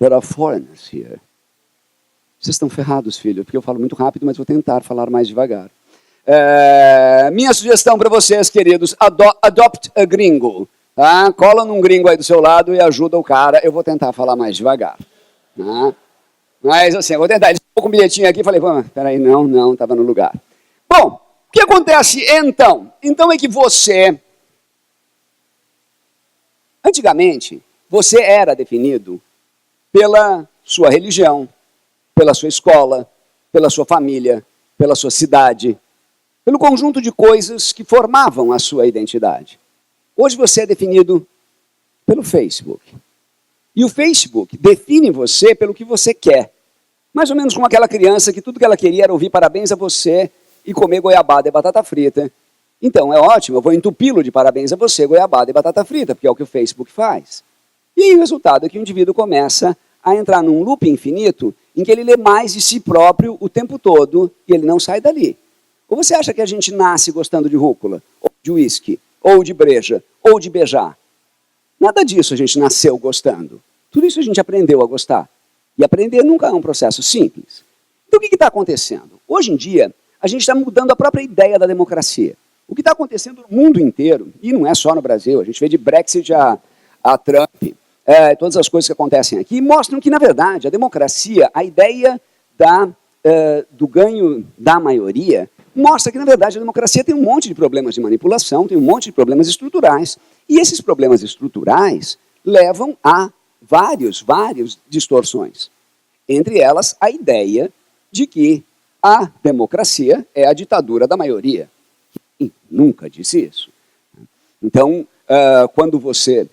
There are foreigners here. Vocês estão ferrados, filho, porque eu falo muito rápido, mas vou tentar falar mais devagar. Minha sugestão para vocês, queridos, adopt a gringo. Tá? Cola num gringo aí do seu lado e ajuda o cara. Eu vou tentar falar mais devagar. Tá? Mas assim, eu vou tentar. Ele ficou com um bilhetinho aqui e falei, peraí, não, estava no lugar. Bom, o que acontece então? Então é que você... Antigamente, você era definido pela sua religião, pela sua escola, pela sua família, pela sua cidade, pelo conjunto de coisas que formavam a sua identidade. Hoje você é definido pelo Facebook. E o Facebook define você pelo que você quer. Mais ou menos como aquela criança que tudo que ela queria era ouvir parabéns a você e comer goiabada e batata frita. Então é ótimo, eu vou entupi-lo de parabéns a você, goiabada e batata frita, porque é o que o Facebook faz. E aí o resultado é que o indivíduo começa a entrar num loop infinito em que ele lê mais de si próprio o tempo todo e ele não sai dali. Ou você acha que a gente nasce gostando de rúcula, ou de uísque, ou de breja, ou de beijar? Nada disso a gente nasceu gostando. Tudo isso a gente aprendeu a gostar. E aprender nunca é um processo simples. Então o que está acontecendo? Hoje em dia, a gente está mudando a própria ideia da democracia. O que está acontecendo no mundo inteiro, e não é só no Brasil, a gente vê de Brexit a Trump, todas as coisas que acontecem aqui, mostram que, na verdade, a democracia, a ideia do ganho da maioria, mostra que, na verdade, a democracia tem um monte de problemas de manipulação, tem um monte de problemas estruturais. E esses problemas estruturais levam a várias distorções. Entre elas, a ideia de que a democracia é a ditadura da maioria. Quem nunca disse isso? Então, quando você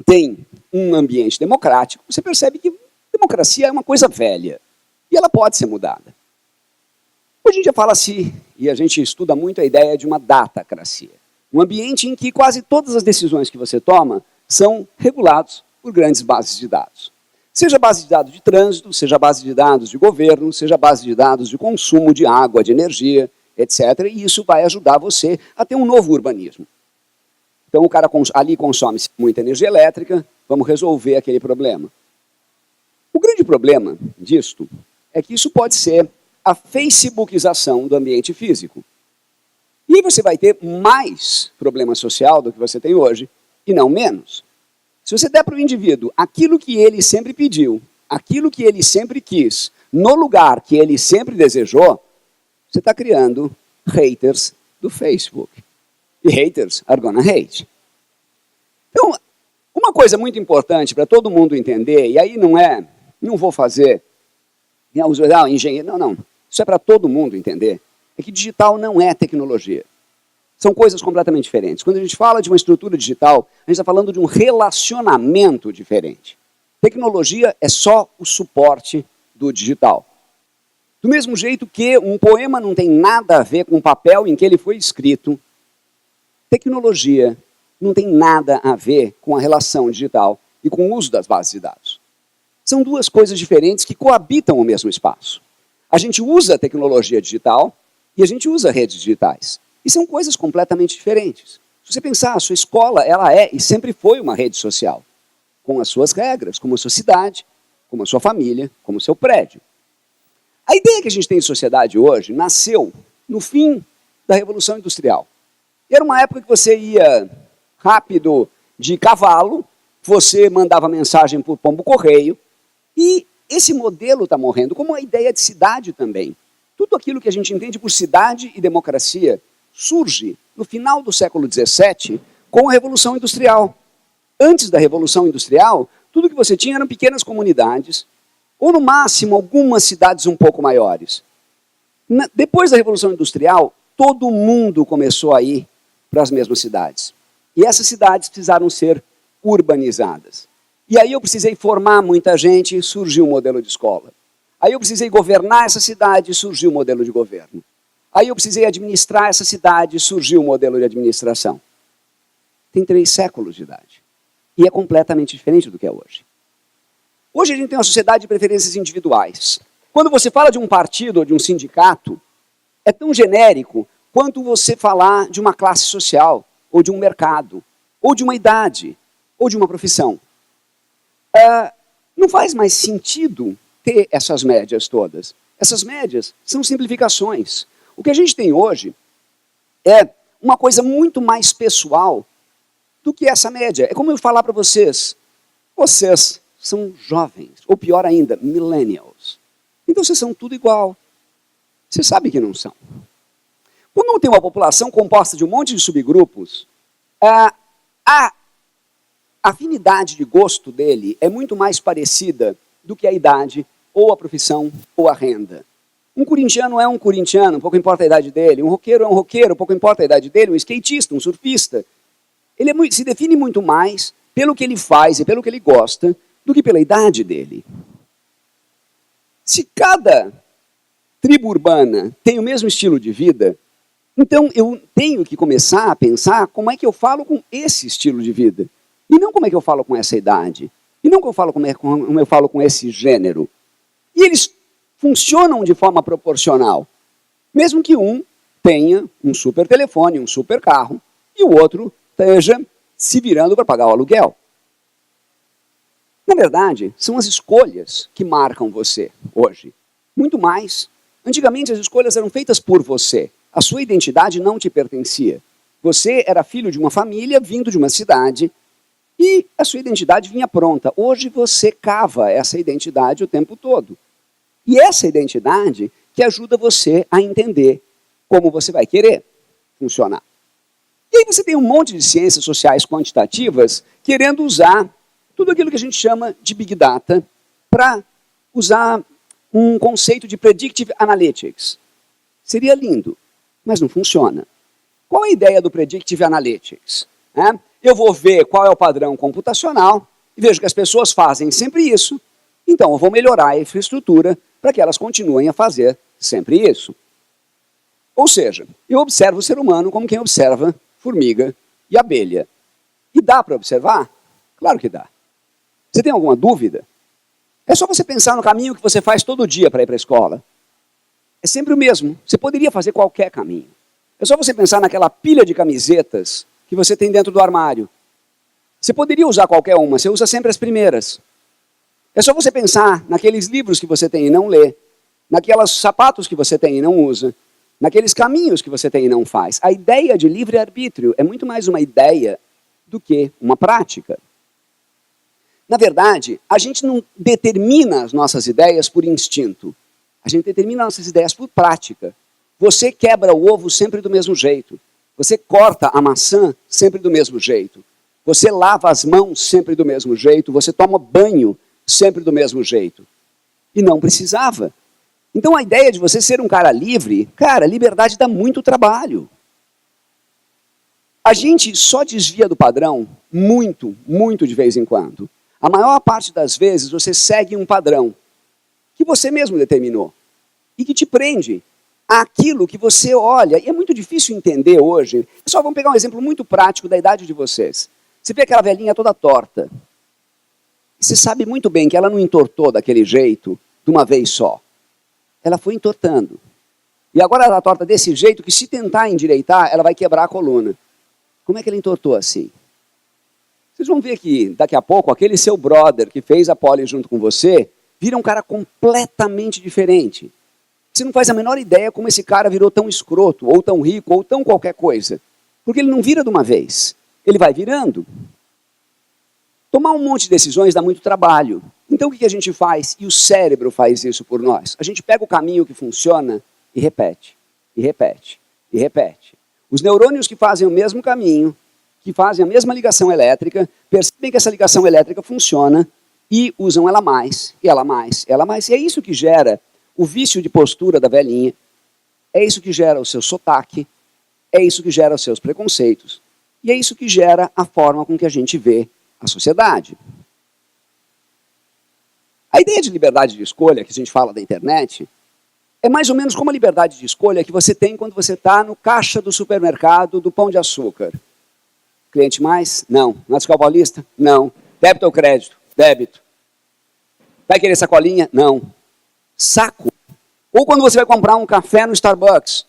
tem um ambiente democrático, você percebe que democracia é uma coisa velha e ela pode ser mudada. Hoje em dia fala-se, e a gente estuda muito a ideia de uma datacracia. Um ambiente em que quase todas as decisões que você toma são reguladas por grandes bases de dados. Seja base de dados de trânsito, seja base de dados de governo, seja base de dados de consumo de água, de energia, etc. E isso vai ajudar você a ter um novo urbanismo. Então o cara ali consome muita energia elétrica, vamos resolver aquele problema. O grande problema disto é que isso pode ser a facebookização do ambiente físico. E aí você vai ter mais problema social do que você tem hoje, e não menos. Se você der para o indivíduo aquilo que ele sempre pediu, aquilo que ele sempre quis, no lugar que ele sempre desejou, você está criando haters do Facebook. E haters are gonna hate. Então, uma coisa muito importante para todo mundo entender, e aí não vou fazer engenheiro, não. Isso é para todo mundo entender, é que digital não é tecnologia. São coisas completamente diferentes. Quando a gente fala de uma estrutura digital, a gente está falando de um relacionamento diferente. Tecnologia é só o suporte do digital. Do mesmo jeito que um poema não tem nada a ver com o papel em que ele foi escrito, tecnologia não tem nada a ver com a relação digital e com o uso das bases de dados. São duas coisas diferentes que coabitam o mesmo espaço. A gente usa a tecnologia digital e a gente usa redes digitais. E são coisas completamente diferentes. Se você pensar, a sua escola, ela é e sempre foi uma rede social, com as suas regras, como a sua cidade, como a sua família, como o seu prédio. A ideia que a gente tem de sociedade hoje nasceu no fim da Revolução Industrial. Era uma época que você ia rápido de cavalo, você mandava mensagem por pombo-correio, e esse modelo está morrendo, como a ideia de cidade também. Tudo aquilo que a gente entende por cidade e democracia surge no final do século XVII com a Revolução Industrial. Antes da Revolução Industrial, tudo que você tinha eram pequenas comunidades, ou no máximo algumas cidades um pouco maiores. Depois da Revolução Industrial, todo mundo começou a ir para as mesmas cidades. E essas cidades precisaram ser urbanizadas. E aí eu precisei formar muita gente, surgiu o modelo de escola. Aí eu precisei governar essa cidade, surgiu o modelo de governo. Aí eu precisei administrar essa cidade, surgiu o modelo de administração. Tem 3 séculos de idade. E é completamente diferente do que é hoje. Hoje a gente tem uma sociedade de preferências individuais. Quando você fala de um partido ou de um sindicato, é tão genérico quanto você falar de uma classe social, ou de um mercado, ou de uma idade, ou de uma profissão. Não faz mais sentido ter essas médias todas. Essas médias são simplificações. O que a gente tem hoje é uma coisa muito mais pessoal do que essa média. É como eu falar para vocês, vocês são jovens, ou pior ainda, millennials. Então vocês são tudo igual. Você sabe que não são. Quando tem uma população composta de um monte de subgrupos, a afinidade de gosto dele é muito mais parecida do que a idade, ou a profissão, ou a renda. Um corintiano é um corintiano, pouco importa a idade dele. Um roqueiro é um roqueiro, pouco importa a idade dele. Um skatista, um surfista. Ele se define muito mais pelo que ele faz e pelo que ele gosta do que pela idade dele. Se cada tribo urbana tem o mesmo estilo de vida, então eu tenho que começar a pensar como é que eu falo com esse estilo de vida. E não como é que eu falo com essa idade. E não como eu falo com esse gênero. E eles funcionam de forma proporcional. Mesmo que um tenha um super telefone, um super carro, e o outro esteja se virando para pagar o aluguel. Na verdade, são as escolhas que marcam você hoje. Muito mais. Antigamente as escolhas eram feitas por você. A sua identidade não te pertencia. Você era filho de uma família, vindo de uma cidade, E a sua identidade vinha pronta. Hoje você cava essa identidade o tempo todo. E essa identidade que ajuda você a entender como você vai querer funcionar. E aí você tem um monte de ciências sociais quantitativas querendo usar tudo aquilo que a gente chama de Big Data para usar um conceito de Predictive Analytics. Seria lindo, mas não funciona. Qual é a ideia do Predictive Analytics? Eu vou ver qual é o padrão computacional e vejo que as pessoas fazem sempre isso, então eu vou melhorar a infraestrutura para que elas continuem a fazer sempre isso. Ou seja, eu observo o ser humano como quem observa formiga e abelha. E dá para observar? Claro que dá. Você tem alguma dúvida? É só você pensar no caminho que você faz todo dia para ir para a escola. É sempre o mesmo. Você poderia fazer qualquer caminho. É só você pensar naquela pilha de camisetas que você tem dentro do armário. Você poderia usar qualquer uma, você usa sempre as primeiras. É só você pensar naqueles livros que você tem e não lê, naqueles sapatos que você tem e não usa, naqueles caminhos que você tem e não faz. A ideia de livre-arbítrio é muito mais uma ideia do que uma prática. Na verdade, a gente não determina as nossas ideias por instinto. A gente determina nossas ideias por prática. Você quebra o ovo sempre do mesmo jeito. Você corta a maçã sempre do mesmo jeito. Você lava as mãos sempre do mesmo jeito. Você toma banho sempre do mesmo jeito. E não precisava. Então a ideia de você ser um cara livre, cara, liberdade dá muito trabalho. A gente só desvia do padrão muito, muito de vez em quando. A maior parte das vezes você segue um padrão que você mesmo determinou e que te prende àquilo que você olha. E é muito difícil entender hoje. Pessoal, vamos pegar um exemplo muito prático da idade de vocês. Você vê aquela velhinha toda torta. Você sabe muito bem que ela não entortou daquele jeito de uma vez só. Ela foi entortando. E agora ela torta desse jeito que se tentar endireitar, ela vai quebrar a coluna. Como é que ela entortou assim? Vocês vão ver que daqui a pouco aquele seu brother que fez a pole junto com você vira um cara completamente diferente. Você não faz a menor ideia como esse cara virou tão escroto, ou tão rico, ou tão qualquer coisa. Porque ele não vira de uma vez. Ele vai virando. Tomar um monte de decisões dá muito trabalho. Então o que a gente faz? E o cérebro faz isso por nós. A gente pega o caminho que funciona e repete, e repete, e repete. Os neurônios que fazem o mesmo caminho, que fazem a mesma ligação elétrica, percebem que essa ligação elétrica funciona e usam ela mais, e ela mais, e ela mais. E é isso que gera o vício de postura da velhinha, é isso que gera o seu sotaque, é isso que gera os seus preconceitos, e é isso que gera a forma com que a gente vê a sociedade. A ideia de liberdade de escolha, que a gente fala da internet, é mais ou menos como a liberdade de escolha que você tem quando você está no caixa do supermercado do Pão de Açúcar. Cliente mais? Não. Nacional Paulista? Não. Débito ou crédito? Débito. Vai querer sacolinha? Não. Saco. Ou quando você vai comprar um café no Starbucks.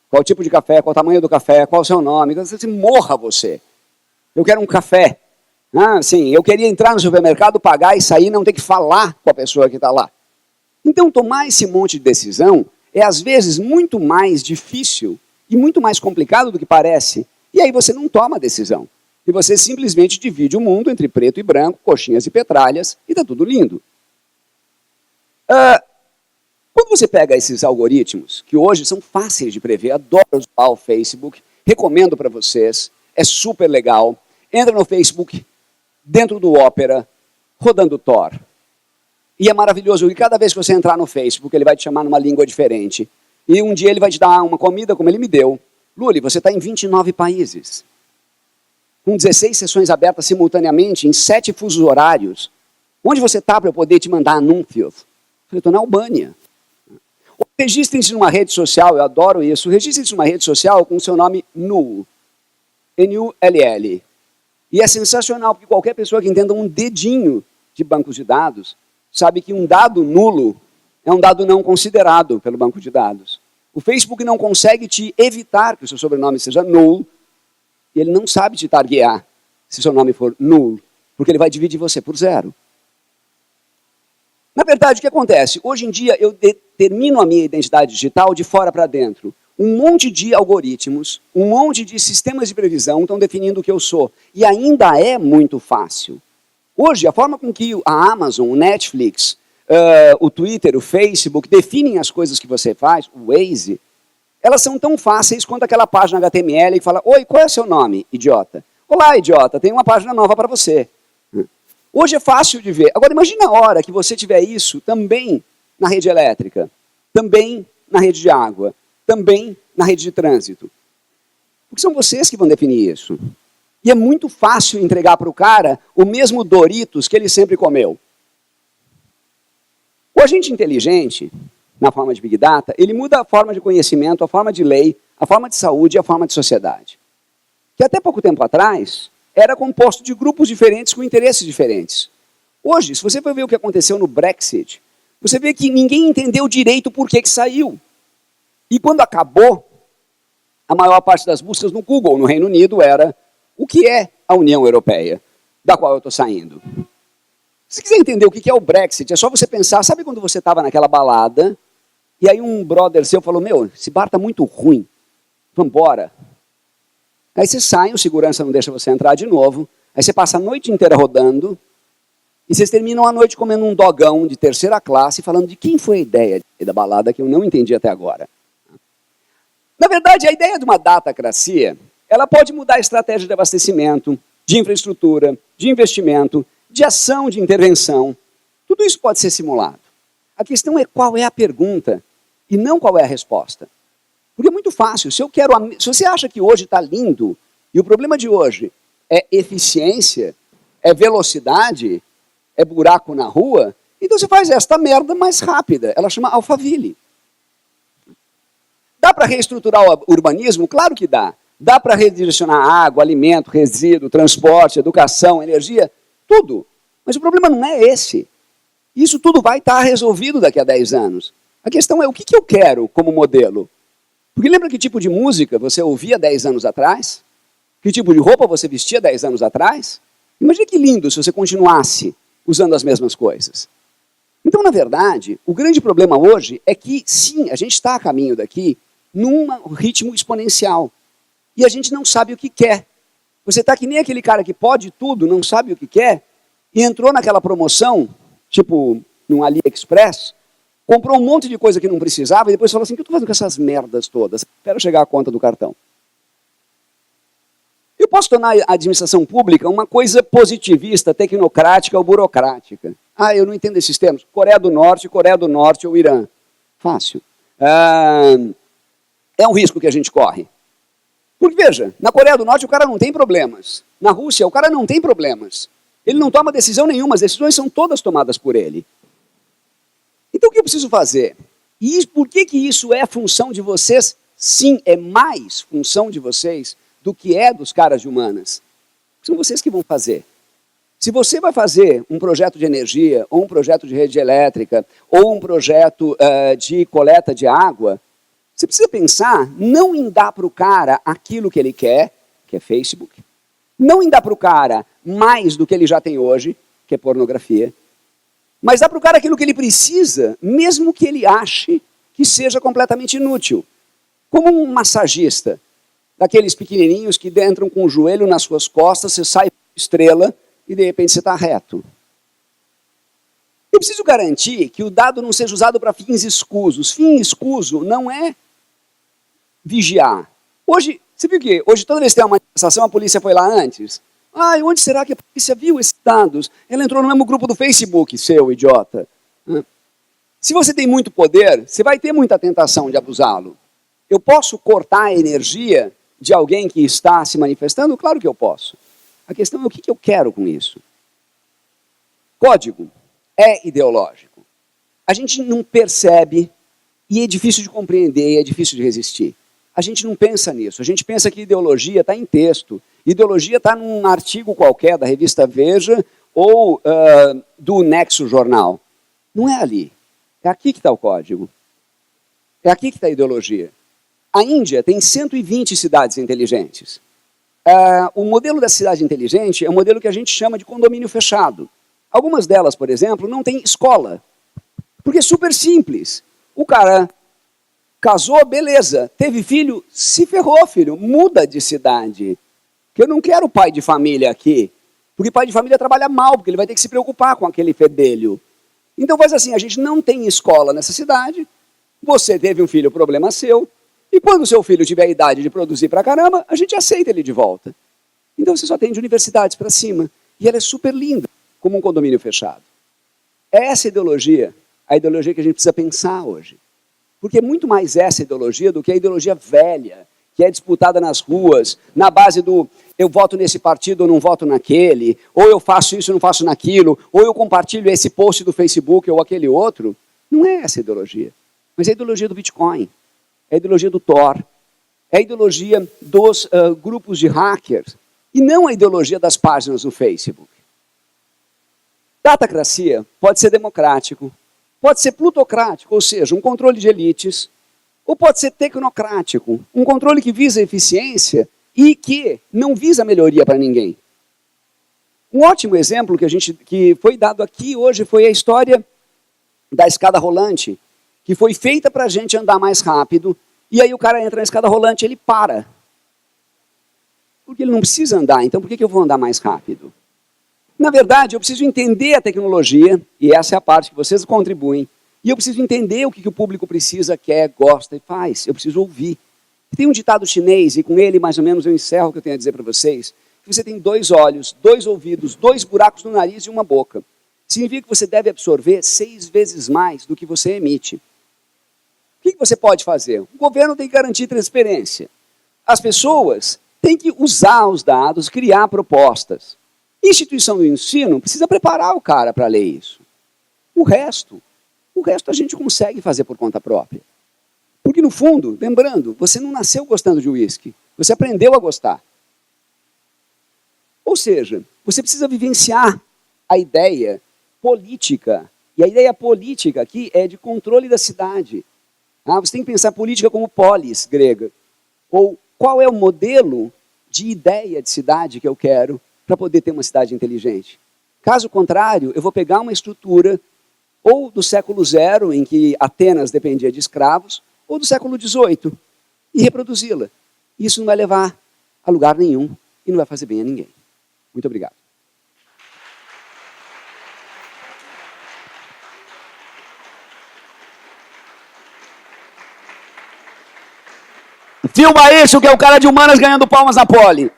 Qual tipo de café? Qual o tamanho do café? Qual o seu nome? Você morra você. Eu quero um café. Ah, sim, eu queria entrar no supermercado, pagar e sair, não ter que falar com a pessoa que está lá. Então, tomar esse monte de decisão é, às vezes, muito mais difícil e muito mais complicado do que parece. E aí você não toma a decisão. E você simplesmente divide o mundo entre preto e branco, coxinhas e petralhas, e está tudo lindo. Quando você pega esses algoritmos, que hoje são fáceis de prever, adoro usar o Facebook, recomendo para vocês, é super legal. Entra no Facebook, dentro do Opera, rodando Tor. E é maravilhoso, e cada vez que você entrar no Facebook, ele vai te chamar numa língua diferente. E um dia ele vai te dar uma comida como ele me deu. Luli, você está em 29 países. Com 16 sessões abertas simultaneamente, em 7 fusos horários. Onde você está para eu poder te mandar anúncios? Eu falei, estou na Albânia. Registrem-se numa rede social, eu adoro isso. Registrem-se numa rede social com o seu nome Null. N-U-L-L. E é sensacional, porque qualquer pessoa que entenda um dedinho de bancos de dados sabe que um dado nulo é um dado não considerado pelo banco de dados. O Facebook não consegue te evitar que o seu sobrenome seja null, e ele não sabe te targear se o seu nome for null, porque ele vai dividir você por 0. Na verdade, o que acontece? Hoje em dia, eu determino a minha identidade digital de fora para dentro. um monte de algoritmos, um monte de sistemas de previsão estão definindo o que eu sou. E ainda é muito fácil. Hoje, a forma com que a Amazon, o Netflix, o Twitter, o Facebook definem as coisas que você faz, o Waze, elas são tão fáceis quanto aquela página HTML que fala: oi, qual é o seu nome, idiota? Olá, idiota, tem uma página nova para você. Hoje é fácil de ver. Agora, imagina a hora que você tiver isso também na rede elétrica, também na rede de água, também na rede de trânsito. Porque são vocês que vão definir isso. E é muito fácil entregar para o cara o mesmo Doritos que ele sempre comeu. O agente inteligente, na forma de Big Data, ele muda a forma de conhecimento, a forma de lei, a forma de saúde e a forma de sociedade. Que até pouco tempo atrás era composto de grupos diferentes com interesses diferentes. Hoje, se você for ver o que aconteceu no Brexit, você vê que ninguém entendeu direito por que saiu. E quando acabou, a maior parte das buscas no Google, no Reino Unido, era: o que é a União Europeia, da qual eu estou saindo? Se quiser entender o que é o Brexit, é só você pensar, sabe quando você estava naquela balada, e aí um brother seu falou: meu, esse bar está muito ruim, vamos embora. Aí você sai, o segurança não deixa você entrar de novo, aí você passa a noite inteira rodando, e vocês terminam a noite comendo um dogão de terceira classe, falando de quem foi a ideia da balada que eu não entendi até agora. Na verdade, a ideia de uma datacracia, ela pode mudar a estratégia de abastecimento, de infraestrutura, de investimento, de ação, de intervenção. Tudo isso pode ser simulado. A questão é qual é a pergunta e não qual é a resposta. Porque é muito fácil. Se você acha que hoje está lindo, e o problema de hoje é eficiência, é velocidade, é buraco na rua, então você faz esta merda mais rápida. Ela chama Alphaville. Dá para reestruturar o urbanismo? Claro que dá. Dá para redirecionar água, alimento, resíduo, transporte, educação, energia, tudo. Mas o problema não é esse. Isso tudo vai estar resolvido daqui a 10 anos. A questão é o que eu quero como modelo. Porque lembra que tipo de música você ouvia 10 anos atrás? Que tipo de roupa você vestia 10 anos atrás? Imagina que lindo se você continuasse usando as mesmas coisas. Então, na verdade, o grande problema hoje é que, sim, a gente está a caminho daqui num ritmo exponencial. E a gente não sabe o que quer. Você está que nem aquele cara que pode tudo, não sabe o que quer, e entrou naquela promoção, tipo num AliExpress, comprou um monte de coisa que não precisava, e depois falou assim: o que eu estou fazendo com essas merdas todas? Espero chegar à conta do cartão. Eu posso tornar a administração pública uma coisa positivista, tecnocrática ou burocrática. Ah, eu não entendo esses termos. Coreia do Norte ou Irã. Fácil. É um risco que a gente corre. Porque, veja, na Coreia do Norte o cara não tem problemas. Na Rússia o cara não tem problemas. Ele não toma decisão nenhuma, as decisões são todas tomadas por ele. Então o que eu preciso fazer? E por que isso é função de vocês? Sim, é mais função de vocês do que é dos caras de humanas. São vocês que vão fazer. Se você vai fazer um projeto de energia, ou um projeto de rede elétrica, ou um projeto de coleta de água, você precisa pensar não em dar para o cara aquilo que ele quer, que é Facebook, não em dar para o cara mais do que ele já tem hoje, que é pornografia, mas dá para o cara aquilo que ele precisa, mesmo que ele ache que seja completamente inútil. Como um massagista, daqueles pequenininhos que entram com o joelho nas suas costas, você sai estrela e de repente você está reto. Eu preciso garantir que o dado não seja usado para fins escusos. Fim escuso não é vigiar. Hoje, você viu que hoje toda vez que tem uma manifestação, a polícia foi lá antes? Ah, e onde será que a polícia viu esses dados? Ela entrou no mesmo grupo do Facebook, seu idiota. Se você tem muito poder, você vai ter muita tentação de abusá-lo. Eu posso cortar a energia de alguém que está se manifestando? Claro que eu posso. A questão é o que eu quero com isso. Código é ideológico. A gente não percebe, e é difícil de compreender, é difícil de resistir. A gente não pensa nisso. A gente pensa que ideologia está em texto. Ideologia está num artigo qualquer da revista Veja ou do Nexo Jornal. Não é ali. É aqui que está o código. É aqui que está a ideologia. A Índia tem 120 cidades inteligentes. O modelo da cidade inteligente é um modelo que a gente chama de condomínio fechado. Algumas delas, por exemplo, não têm escola. Porque é super simples. O cara Casou, beleza. Teve filho, se ferrou, filho. Muda de cidade. Porque eu não quero pai de família aqui. Porque pai de família trabalha mal, porque ele vai ter que se preocupar com aquele fedelho. Então faz assim, a gente não tem escola nessa cidade, você teve um filho, problema seu, e quando o seu filho tiver a idade de produzir pra caramba, a gente aceita ele de volta. Então você só tem de universidades para cima. E ela é super linda, como um condomínio fechado. É essa ideologia, a ideologia que a gente precisa pensar hoje. Porque é muito mais essa ideologia do que a ideologia velha, que é disputada nas ruas, na base do eu voto nesse partido ou não voto naquele, ou eu faço isso ou não faço naquilo, ou eu compartilho esse post do Facebook ou aquele outro. Não é essa a ideologia. Mas é a ideologia do Bitcoin, é a ideologia do Tor, é a ideologia dos grupos de hackers, e não a ideologia das páginas no Facebook. Datacracia pode ser democrático, pode ser plutocrático, ou seja, um controle de elites, ou pode ser tecnocrático, um controle que visa a eficiência e que não visa a melhoria para ninguém. Um ótimo exemplo que foi dado aqui hoje foi a história da escada rolante, que foi feita para a gente andar mais rápido, e aí o cara entra na escada rolante e ele para. Porque ele não precisa andar, então por que eu vou andar mais rápido? Na verdade, eu preciso entender a tecnologia, e essa é a parte que vocês contribuem, e eu preciso entender o que o público precisa, quer, gosta e faz. Eu preciso ouvir. Tem um ditado chinês, e com ele mais ou menos eu encerro o que eu tenho a dizer para vocês, que você tem 2 olhos, 2 ouvidos, 2 buracos no nariz e uma boca. Significa que você deve absorver 6 vezes mais do que você emite. O que você pode fazer? O governo tem que garantir transparência. As pessoas têm que usar os dados, criar propostas. A instituição do ensino precisa preparar o cara para ler isso. O resto a gente consegue fazer por conta própria. Porque no fundo, lembrando, você não nasceu gostando de uísque, você aprendeu a gostar. Ou seja, você precisa vivenciar a ideia política. E a ideia política aqui é de controle da cidade. Você tem que pensar política como polis grega. Ou qual é o modelo de ideia de cidade que eu quero para poder ter uma cidade inteligente. Caso contrário, eu vou pegar uma estrutura ou do século zero, em que Atenas dependia de escravos, ou do século XVIII, e reproduzi-la. Isso não vai levar a lugar nenhum e não vai fazer bem a ninguém. Muito obrigado. Filma isso, que é o cara de humanas ganhando palmas na pole.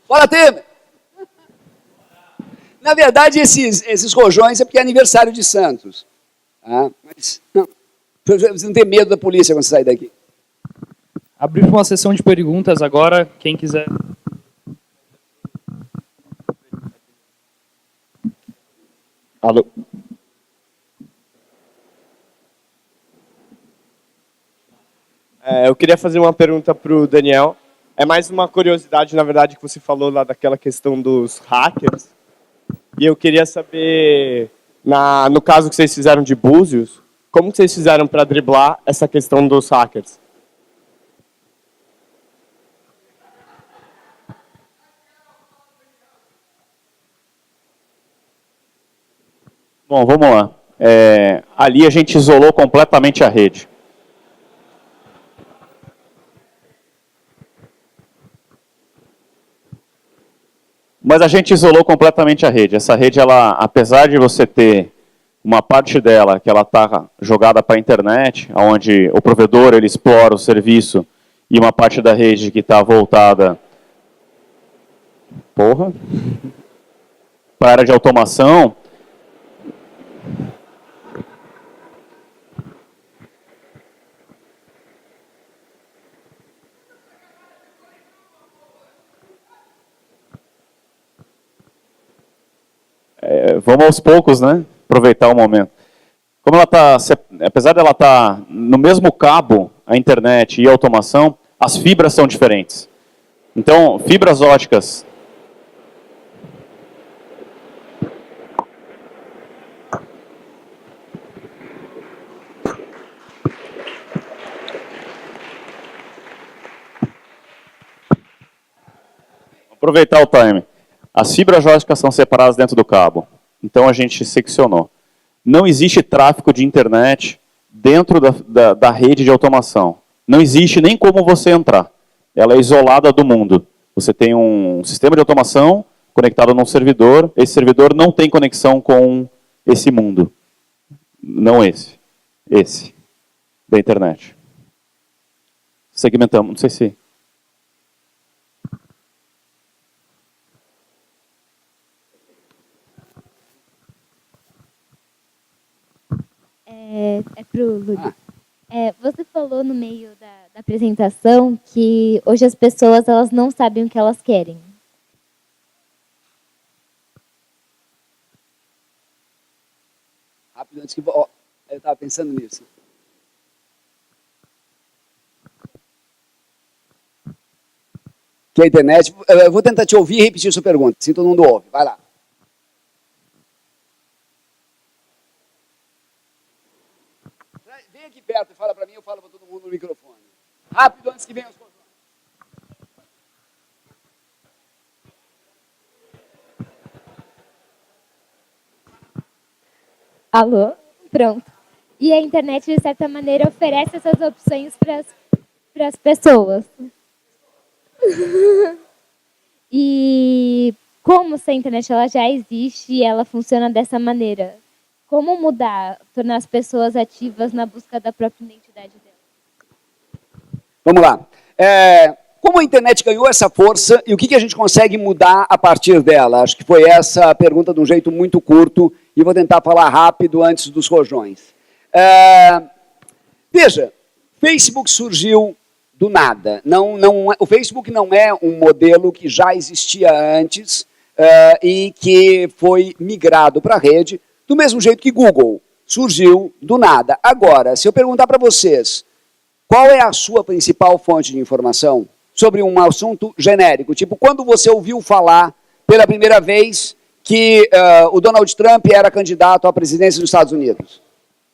Bora, Temer! Na verdade, esses rojões é porque é aniversário de Santos. Mas você não tem medo da polícia quando você sai daqui. Abrir uma sessão de perguntas agora, quem quiser. Alô? Eu queria fazer uma pergunta para o Daniel. É mais uma curiosidade, na verdade, que você falou lá daquela questão dos hackers. E eu queria saber, no caso que vocês fizeram de Búzios, como que vocês fizeram para driblar essa questão dos hackers? Bom, vamos lá. Ali a gente isolou completamente a rede. Mas a gente isolou completamente a rede. Essa rede, ela, apesar de você ter uma parte dela que ela está jogada para a internet, onde o provedor ele explora o serviço, e uma parte da rede que está voltada para a área de automação. Vamos aos poucos, né? Aproveitar o momento. Como ela está, apesar dela estar no mesmo cabo, a internet e a automação, as fibras são diferentes. Então, fibras óticas. Aproveitar o time. As fibras óticas são separadas dentro do cabo. Então a gente seccionou. Não existe tráfego de internet dentro da rede de automação. Não existe nem como você entrar. Ela é isolada do mundo. Você tem um sistema de automação conectado num servidor. Esse servidor não tem conexão com esse mundo. Não esse. Esse. Da internet. Segmentamos. Não sei se... É para o Lúlio. Você falou no meio da apresentação que hoje as pessoas elas não sabem o que elas querem. Rápido, antes que... eu estava pensando nisso. Que a internet... Eu vou tentar te ouvir e repetir sua pergunta, se todo mundo ouve. Vai lá. Vem aqui perto e fala para mim, eu falo para todo mundo no microfone. Rápido, antes que venham os controles. Alô? Pronto. E a internet, de certa maneira, oferece essas opções para as pessoas. E como se a internet ela já existe e ela funciona dessa maneira? Como mudar, tornar as pessoas ativas na busca da própria identidade delas? Vamos lá. Como a internet ganhou essa força e o que a gente consegue mudar a partir dela? Acho que foi essa a pergunta de um jeito muito curto e vou tentar falar rápido antes dos rojões. Veja, Facebook surgiu do nada. O Facebook não é um modelo que já existia antes e que foi migrado para a rede, do mesmo jeito que Google surgiu do nada. Agora, se eu perguntar para vocês, qual é a sua principal fonte de informação sobre um assunto genérico? Tipo, quando você ouviu falar pela primeira vez que o Donald Trump era candidato à presidência dos Estados Unidos?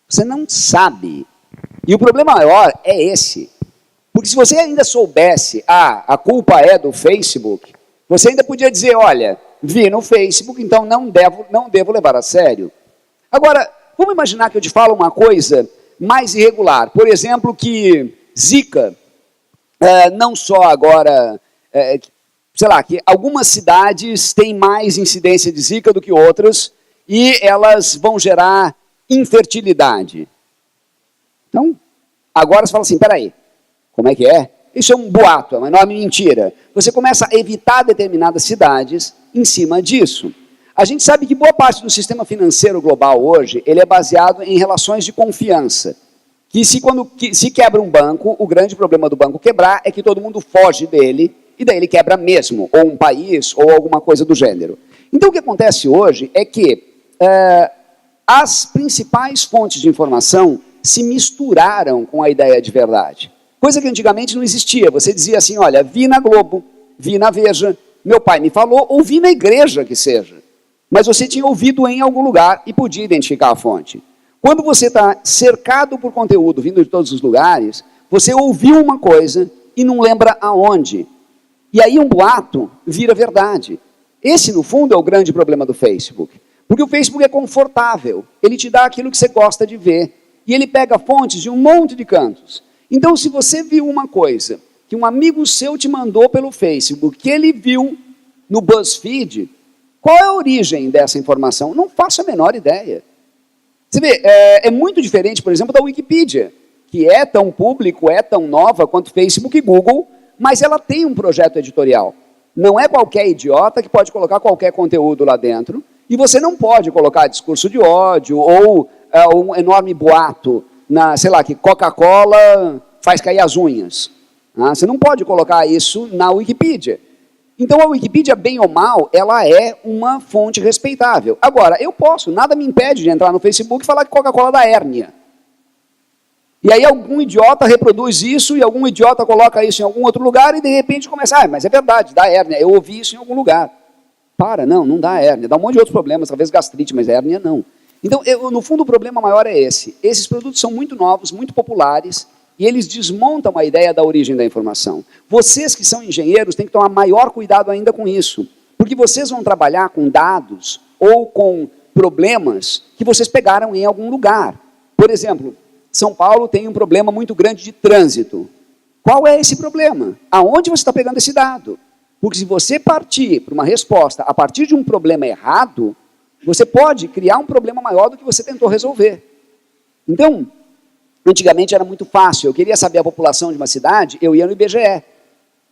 Você não sabe. E o problema maior é esse. Porque se você ainda soubesse, a culpa é do Facebook, você ainda podia dizer, olha, vi no Facebook, então não devo levar a sério. Agora, vamos imaginar que eu te falo uma coisa mais irregular. Por exemplo, que Zika, não só agora, sei lá, que algumas cidades têm mais incidência de Zika do que outras e elas vão gerar infertilidade. Então, agora você fala assim, peraí, como é que é? Isso é um boato, é uma enorme mentira. Você começa a evitar determinadas cidades em cima disso. A gente sabe que boa parte do sistema financeiro global hoje, ele é baseado em relações de confiança. Que se quebra um banco, o grande problema do banco quebrar é que todo mundo foge dele, e daí ele quebra mesmo, ou um país, ou alguma coisa do gênero. Então o que acontece hoje é que as principais fontes de informação se misturaram com a ideia de verdade. Coisa que antigamente não existia. Você dizia assim, olha, vi na Globo, vi na Veja, meu pai me falou, ou vi na igreja que seja. Mas você tinha ouvido em algum lugar e podia identificar a fonte. Quando você está cercado por conteúdo vindo de todos os lugares, você ouviu uma coisa e não lembra aonde. E aí um boato vira verdade. Esse, no fundo, é o grande problema do Facebook. Porque o Facebook é confortável. Ele te dá aquilo que você gosta de ver. E ele pega fontes de um monte de cantos. Então, se você viu uma coisa que um amigo seu te mandou pelo Facebook, que ele viu no BuzzFeed, qual é a origem dessa informação? Não faço a menor ideia. Você vê, é muito diferente, por exemplo, da Wikipedia, que é tão público, é tão nova quanto Facebook e Google, mas ela tem um projeto editorial. Não é qualquer idiota que pode colocar qualquer conteúdo lá dentro, e você não pode colocar discurso de ódio ou um enorme boato, sei lá, que Coca-Cola faz cair as unhas. Você não pode colocar isso na Wikipedia. Então, a Wikipedia, bem ou mal, ela é uma fonte respeitável. Agora, eu posso, nada me impede de entrar no Facebook e falar que Coca-Cola dá hérnia. E aí algum idiota reproduz isso e algum idiota coloca isso em algum outro lugar e de repente começa, mas é verdade, dá hérnia, eu ouvi isso em algum lugar. Não dá hérnia, dá um monte de outros problemas, talvez gastrite, mas hérnia não. Então, no fundo, o problema maior é esse. Esses produtos são muito novos, muito populares, e eles desmontam a ideia da origem da informação. Vocês que são engenheiros têm que tomar maior cuidado ainda com isso, porque vocês vão trabalhar com dados ou com problemas que vocês pegaram em algum lugar. Por exemplo, São Paulo tem um problema muito grande de trânsito. Qual é esse problema? Aonde você está pegando esse dado? Porque se você partir para uma resposta a partir de um problema errado, você pode criar um problema maior do que você tentou resolver. Então, antigamente era muito fácil. Eu queria saber a população de uma cidade, eu ia no IBGE.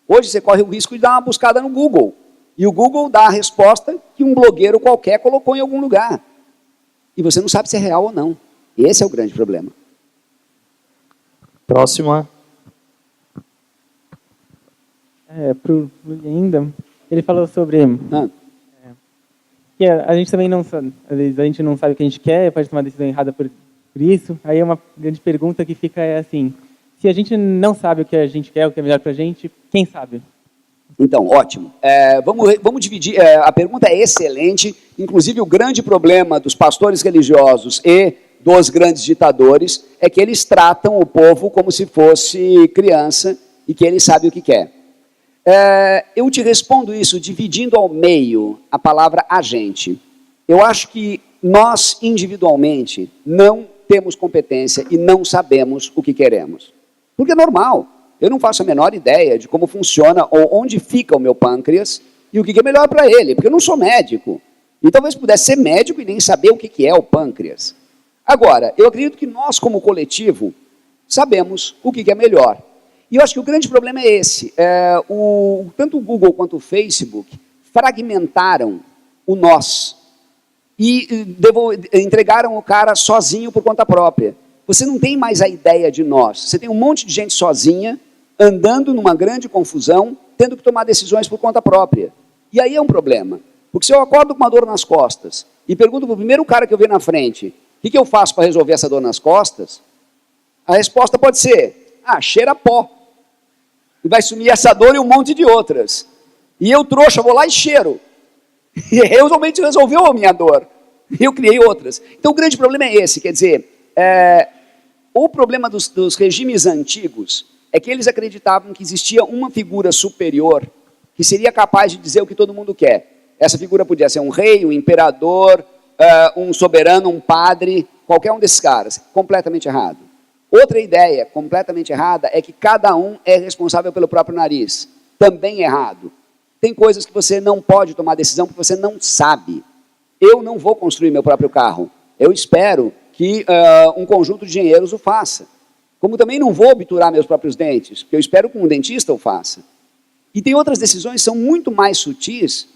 Hoje você corre o risco de dar uma buscada no Google. E o Google dá a resposta que um blogueiro qualquer colocou em algum lugar. E você não sabe se é real ou não. Esse é o grande problema. Próxima. Para o ainda, ele falou sobre que a gente também não sabe, às vezes a gente não sabe o que a gente quer, pode tomar decisão errada por isso. Aí uma grande pergunta que fica é assim, se a gente não sabe o que a gente quer, o que é melhor para a gente, quem sabe? Então, ótimo. Vamos dividir. A pergunta é excelente. Inclusive, o grande problema dos pastores religiosos e dos grandes ditadores é que eles tratam o povo como se fosse criança e que ele sabe o que quer. Eu te respondo isso dividindo ao meio a palavra agente. Eu acho que nós, individualmente, não temos competência e não sabemos o que queremos. Porque é normal. Eu não faço a menor ideia de como funciona ou onde fica o meu pâncreas e o que é melhor para ele, porque eu não sou médico. E talvez pudesse ser médico e nem saber o que é o pâncreas. Agora, eu acredito que nós, como coletivo, sabemos o que é melhor. E eu acho que o grande problema é esse. Tanto o Google quanto o Facebook fragmentaram o nós e entregaram o cara sozinho por conta própria. Você não tem mais a ideia de nós. Você tem um monte de gente sozinha, andando numa grande confusão, tendo que tomar decisões por conta própria. E aí é um problema. Porque se eu acordo com uma dor nas costas e pergunto para o primeiro cara que eu ver na frente, o que eu faço para resolver essa dor nas costas? A resposta pode ser, cheira a pó. E vai sumir essa dor e um monte de outras. E eu, trouxa, vou lá e cheiro. E realmente resolveu a minha dor. Eu criei outras. Então o grande problema é esse, quer dizer, o problema dos regimes antigos é que eles acreditavam que existia uma figura superior que seria capaz de dizer o que todo mundo quer. Essa figura podia ser um rei, um imperador, um soberano, um padre, qualquer um desses caras. Completamente errado. Outra ideia completamente errada é que cada um é responsável pelo próprio nariz. Também errado. Tem coisas que você não pode tomar decisão porque você não sabe. Eu não vou construir meu próprio carro. Eu espero que um conjunto de engenheiros o faça. Como também não vou obturar meus próprios dentes, porque eu espero que um dentista o faça. E tem outras decisões que são muito mais sutis,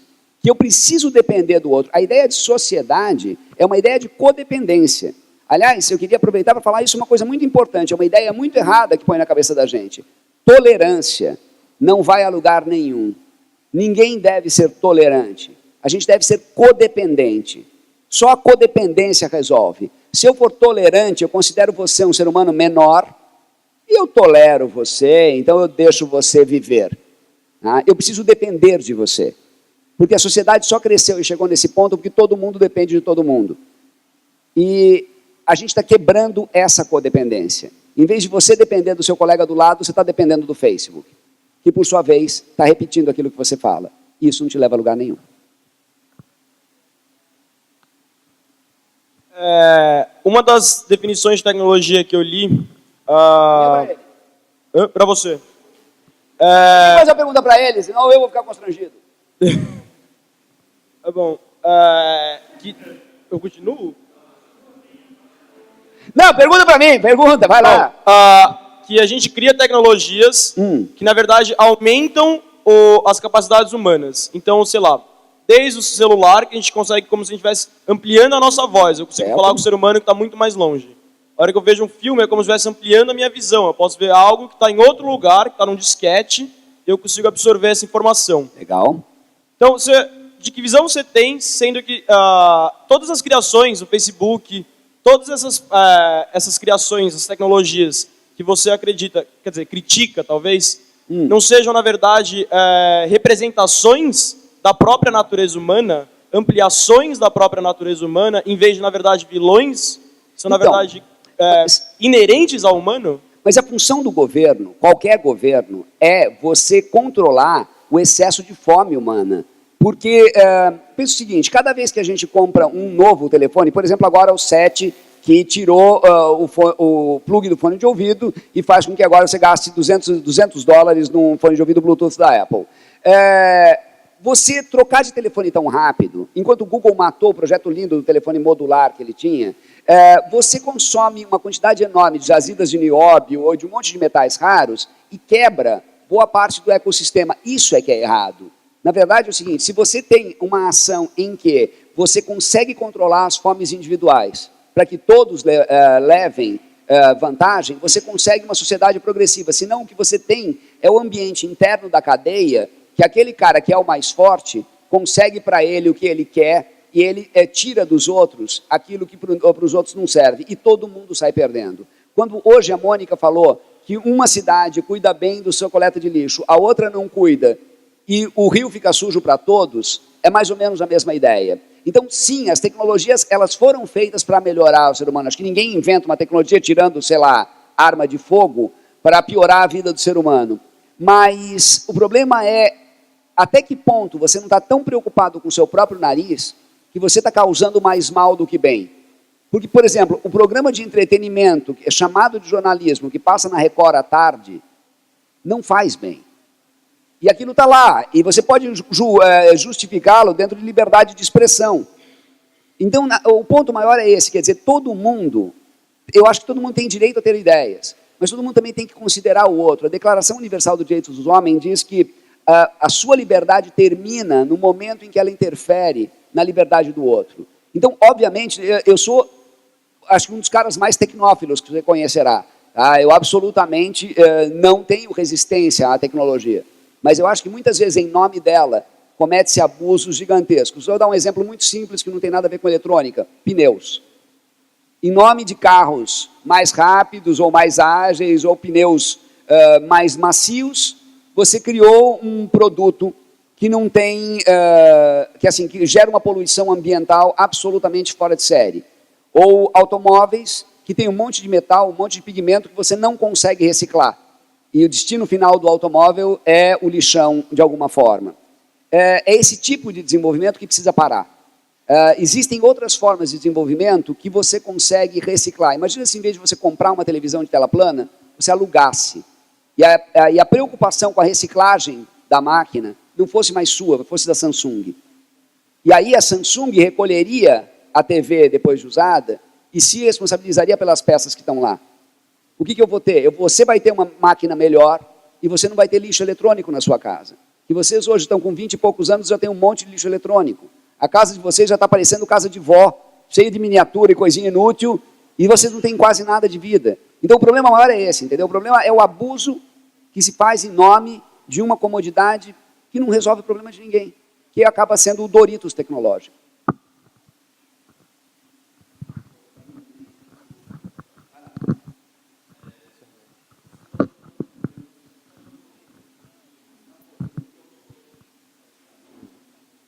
que eu preciso depender do outro. A ideia de sociedade é uma ideia de codependência. Aliás, eu queria aproveitar para falar isso, uma coisa muito importante, é uma ideia muito errada que põe na cabeça da gente. Tolerância não vai a lugar nenhum. Ninguém deve ser tolerante. A gente deve ser codependente. Só a codependência resolve. Se eu for tolerante, eu considero você um ser humano menor, e eu tolero você, então eu deixo você viver. Eu preciso depender de você. Porque a sociedade só cresceu e chegou nesse ponto porque todo mundo depende de todo mundo. E a gente está quebrando essa codependência. Em vez de você depender do seu colega do lado, você está dependendo do Facebook, que por sua vez está repetindo aquilo que você fala. Isso não te leva a lugar nenhum. Uma das definições de tecnologia que eu li... Para você. Faz a pergunta para ele, senão eu vou ficar constrangido. Tá bom. Eu continuo? Não, pergunta para mim, pergunta, vai lá. Que a gente cria tecnologias que, na verdade, aumentam as capacidades humanas. Então, sei lá, desde o celular, que a gente consegue, como se a gente estivesse ampliando a nossa voz. Eu consigo falar com o ser humano que está muito mais longe. A hora que eu vejo um filme, é como se estivesse ampliando a minha visão. Eu posso ver algo que está em outro lugar, que está num disquete, e eu consigo absorver essa informação. Legal. Então, de que visão você tem, sendo que todas as criações, o Facebook, todas essas criações, essas tecnologias que você acredita, quer dizer, critica talvez, não sejam, na verdade, representações da própria natureza humana, ampliações da própria natureza humana, em vez de, na verdade, vilões, são, na verdade, inerentes ao humano? Mas a função do governo, qualquer governo, é você controlar o excesso de fome humana. Porque, pensa o seguinte, cada vez que a gente compra um novo telefone, por exemplo, agora o 7, que tirou o plug do fone de ouvido e faz com que agora você gaste $200 num fone de ouvido Bluetooth da Apple. Você trocar de telefone tão rápido, enquanto o Google matou o projeto lindo do telefone modular que ele tinha, você consome uma quantidade enorme de jazidas de nióbio ou de um monte de metais raros e quebra boa parte do ecossistema. Isso é que é errado. Na verdade é o seguinte, se você tem uma ação em que você consegue controlar as fomes individuais para que todos levem vantagem, você consegue uma sociedade progressiva. Senão o que você tem é o ambiente interno da cadeia que aquele cara que é o mais forte consegue para ele o que ele quer e ele tira dos outros aquilo que para os outros não serve. E todo mundo sai perdendo. Quando hoje a Mônica falou que uma cidade cuida bem do seu coleta de lixo, a outra não cuida, e o rio fica sujo para todos, é mais ou menos a mesma ideia. Então, sim, as tecnologias elas foram feitas para melhorar o ser humano. Acho que ninguém inventa uma tecnologia tirando, sei lá, arma de fogo para piorar a vida do ser humano. Mas o problema é até que ponto você não está tão preocupado com o seu próprio nariz que você está causando mais mal do que bem. Porque, por exemplo, o programa de entretenimento, que é chamado de jornalismo, que passa na Record à tarde, não faz bem. E aquilo está lá, e você pode justificá-lo dentro de liberdade de expressão. Então, o ponto maior é esse, quer dizer, todo mundo, eu acho que todo mundo tem direito a ter ideias, mas todo mundo também tem que considerar o outro. A Declaração Universal dos Direitos dos Homens diz que a sua liberdade termina no momento em que ela interfere na liberdade do outro. Então, obviamente, eu sou, acho que um dos caras mais tecnófilos que você conhecerá. Tá? Eu absolutamente não tenho resistência à tecnologia. Mas eu acho que muitas vezes, em nome dela, comete-se abusos gigantescos. Eu vou dar um exemplo muito simples que não tem nada a ver com eletrônica. Pneus. Em nome de carros mais rápidos ou mais ágeis ou pneus mais macios, você criou um produto que não tem, que gera uma poluição ambiental absolutamente fora de série. Ou automóveis que tem um monte de metal, um monte de pigmento que você não consegue reciclar. E o destino final do automóvel é o lixão, de alguma forma. É esse tipo de desenvolvimento que precisa parar. Existem outras formas de desenvolvimento que você consegue reciclar. Imagina se, em vez de você comprar uma televisão de tela plana, você alugasse. E a preocupação com a reciclagem da máquina não fosse mais sua, fosse da Samsung. E aí a Samsung recolheria a TV depois de usada e se responsabilizaria pelas peças que estão lá. O que eu vou ter? Você vai ter uma máquina melhor e você não vai ter lixo eletrônico na sua casa. E vocês hoje estão com 20 e poucos anos e já tem um monte de lixo eletrônico. A casa de vocês já está parecendo casa de vó, cheia de miniatura e coisinha inútil, e vocês não têm quase nada de vida. Então o problema maior é esse, entendeu? O problema é o abuso que se faz em nome de uma comodidade que não resolve o problema de ninguém, que acaba sendo o Doritos tecnológico.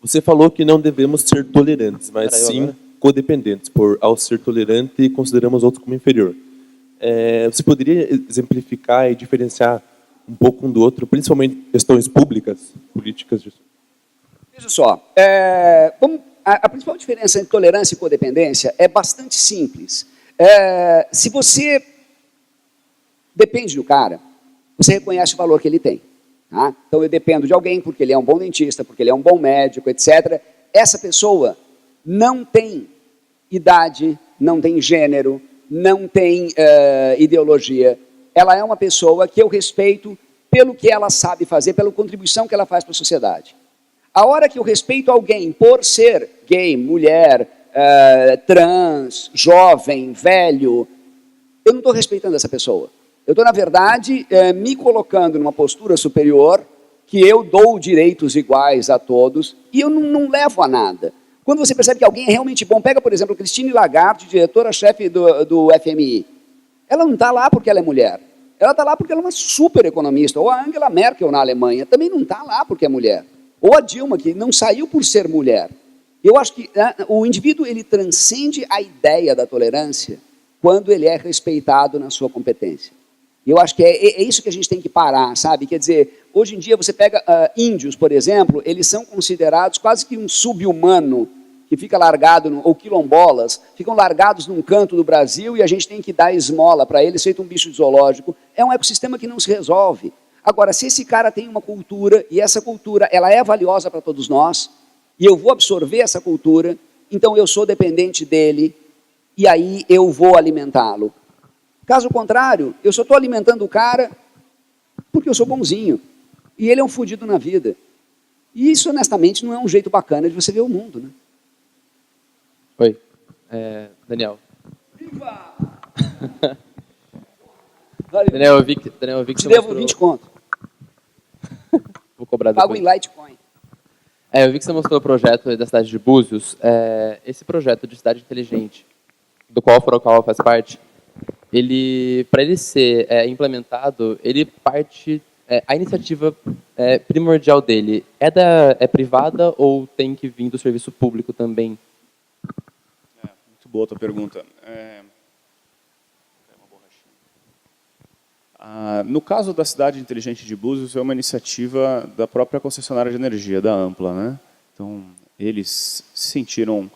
Você falou que não devemos ser tolerantes, mas sim codependentes. Ao ser tolerante, consideramos outros como inferior. Você poderia exemplificar e diferenciar um pouco um do outro, principalmente questões públicas, políticas disso? Veja só, a principal diferença entre tolerância e codependência é bastante simples. Se você depende do cara, você reconhece o valor que ele tem. Tá? Então eu dependo de alguém porque ele é um bom dentista, porque ele é um bom médico, etc. Essa pessoa não tem idade, não tem gênero, não tem ideologia. Ela é uma pessoa que eu respeito pelo que ela sabe fazer, pela contribuição que ela faz para a sociedade. A hora que eu respeito alguém por ser gay, mulher, trans, jovem, velho, eu não estou respeitando essa pessoa. Eu estou, na verdade, me colocando numa postura superior, que eu dou direitos iguais a todos, e eu não levo a nada. Quando você percebe que alguém é realmente bom, pega, por exemplo, Christine Lagarde, diretora-chefe do FMI. Ela não está lá porque ela é mulher. Ela está lá porque ela é uma super economista. Ou a Angela Merkel na Alemanha também não está lá porque é mulher. Ou a Dilma, que não saiu por ser mulher. Eu acho que o indivíduo ele transcende a ideia da tolerância quando ele é respeitado na sua competência. E eu acho que é isso que a gente tem que parar, sabe? Quer dizer, hoje em dia você pega índios, por exemplo, eles são considerados quase que um sub-humano, que fica largado, ou quilombolas, ficam largados num canto do Brasil e a gente tem que dar esmola para eles, feito um bicho de zoológico. É um ecossistema que não se resolve. Agora, se esse cara tem uma cultura, e essa cultura ela é valiosa para todos nós, e eu vou absorver essa cultura, então eu sou dependente dele, e aí eu vou alimentá-lo. Caso contrário, eu só estou alimentando o cara porque eu sou bonzinho. E ele é um fudido na vida. E isso, honestamente, não é um jeito bacana de você ver o mundo, né? Oi, Daniel. Viva! Daniel, eu vi que Te você devo mostrou... 20 conto. Vou cobrar Pago depois. em Litecoin. Eu vi que você mostrou o projeto da cidade de Búzios. Esse projeto de cidade inteligente, do qual a Furukawa faz parte, para ele ser implementado, ele parte... a iniciativa primordial dele é privada ou tem que vir do serviço público também? Muito boa a tua pergunta. No caso da cidade inteligente de Búzios, é uma iniciativa da própria concessionária de energia, da Ampla, né? Então, eles sentiram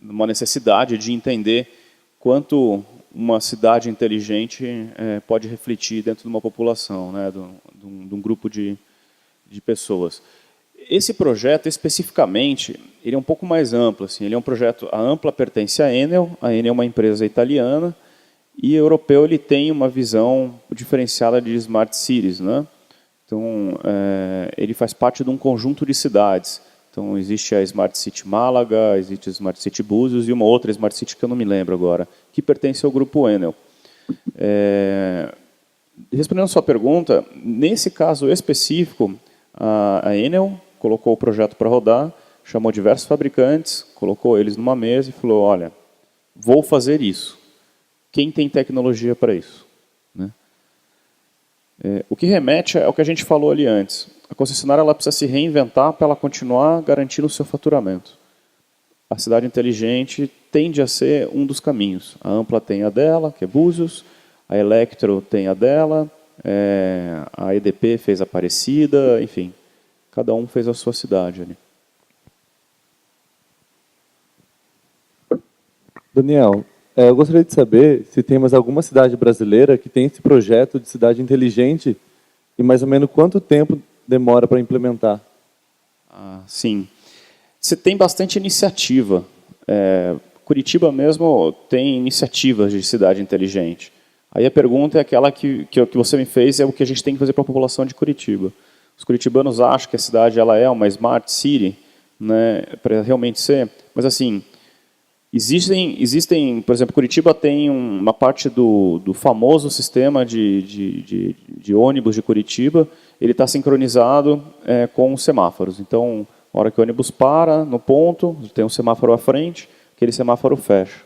uma necessidade de entender quanto uma cidade inteligente pode refletir dentro de uma população, né? de um grupo de pessoas. Esse projeto, especificamente, ele é um pouco mais amplo. Assim, ele é um projeto, a Ampla pertence à Enel é uma empresa italiana, e europeu ele tem uma visão diferenciada de Smart Cities, né? Então, ele faz parte de um conjunto de cidades. Então, existe a Smart City Málaga, existe a Smart City Búzios e uma outra Smart City que eu não me lembro agora, que pertence ao grupo Enel. Respondendo a sua pergunta, nesse caso específico, a Enel colocou o projeto para rodar, chamou diversos fabricantes, colocou eles numa mesa e falou, olha, vou fazer isso. Quem tem tecnologia para isso? Né? O que remete ao que a gente falou ali antes. A concessionária ela precisa se reinventar para ela continuar garantindo o seu faturamento. A cidade inteligente tende a ser um dos caminhos. A Ampla tem a dela, que é Búzios, a Electro tem a dela, a EDP fez a parecida, enfim, cada um fez a sua cidade ali. Daniel, eu gostaria de saber se tem mais alguma cidade brasileira que tem esse projeto de cidade inteligente e mais ou menos quanto tempo demora para implementar. Sim. Você tem bastante iniciativa. Curitiba mesmo tem iniciativas de cidade inteligente. Aí a pergunta é aquela que você me fez, é o que a gente tem que fazer para a população de Curitiba. Os curitibanos acham que a cidade ela é uma smart city, né, para realmente ser, mas assim, Existem, por exemplo, Curitiba tem uma parte do famoso sistema de ônibus de Curitiba, ele está sincronizado com os semáforos. Então, na hora que o ônibus para no ponto, tem um semáforo à frente, aquele semáforo fecha.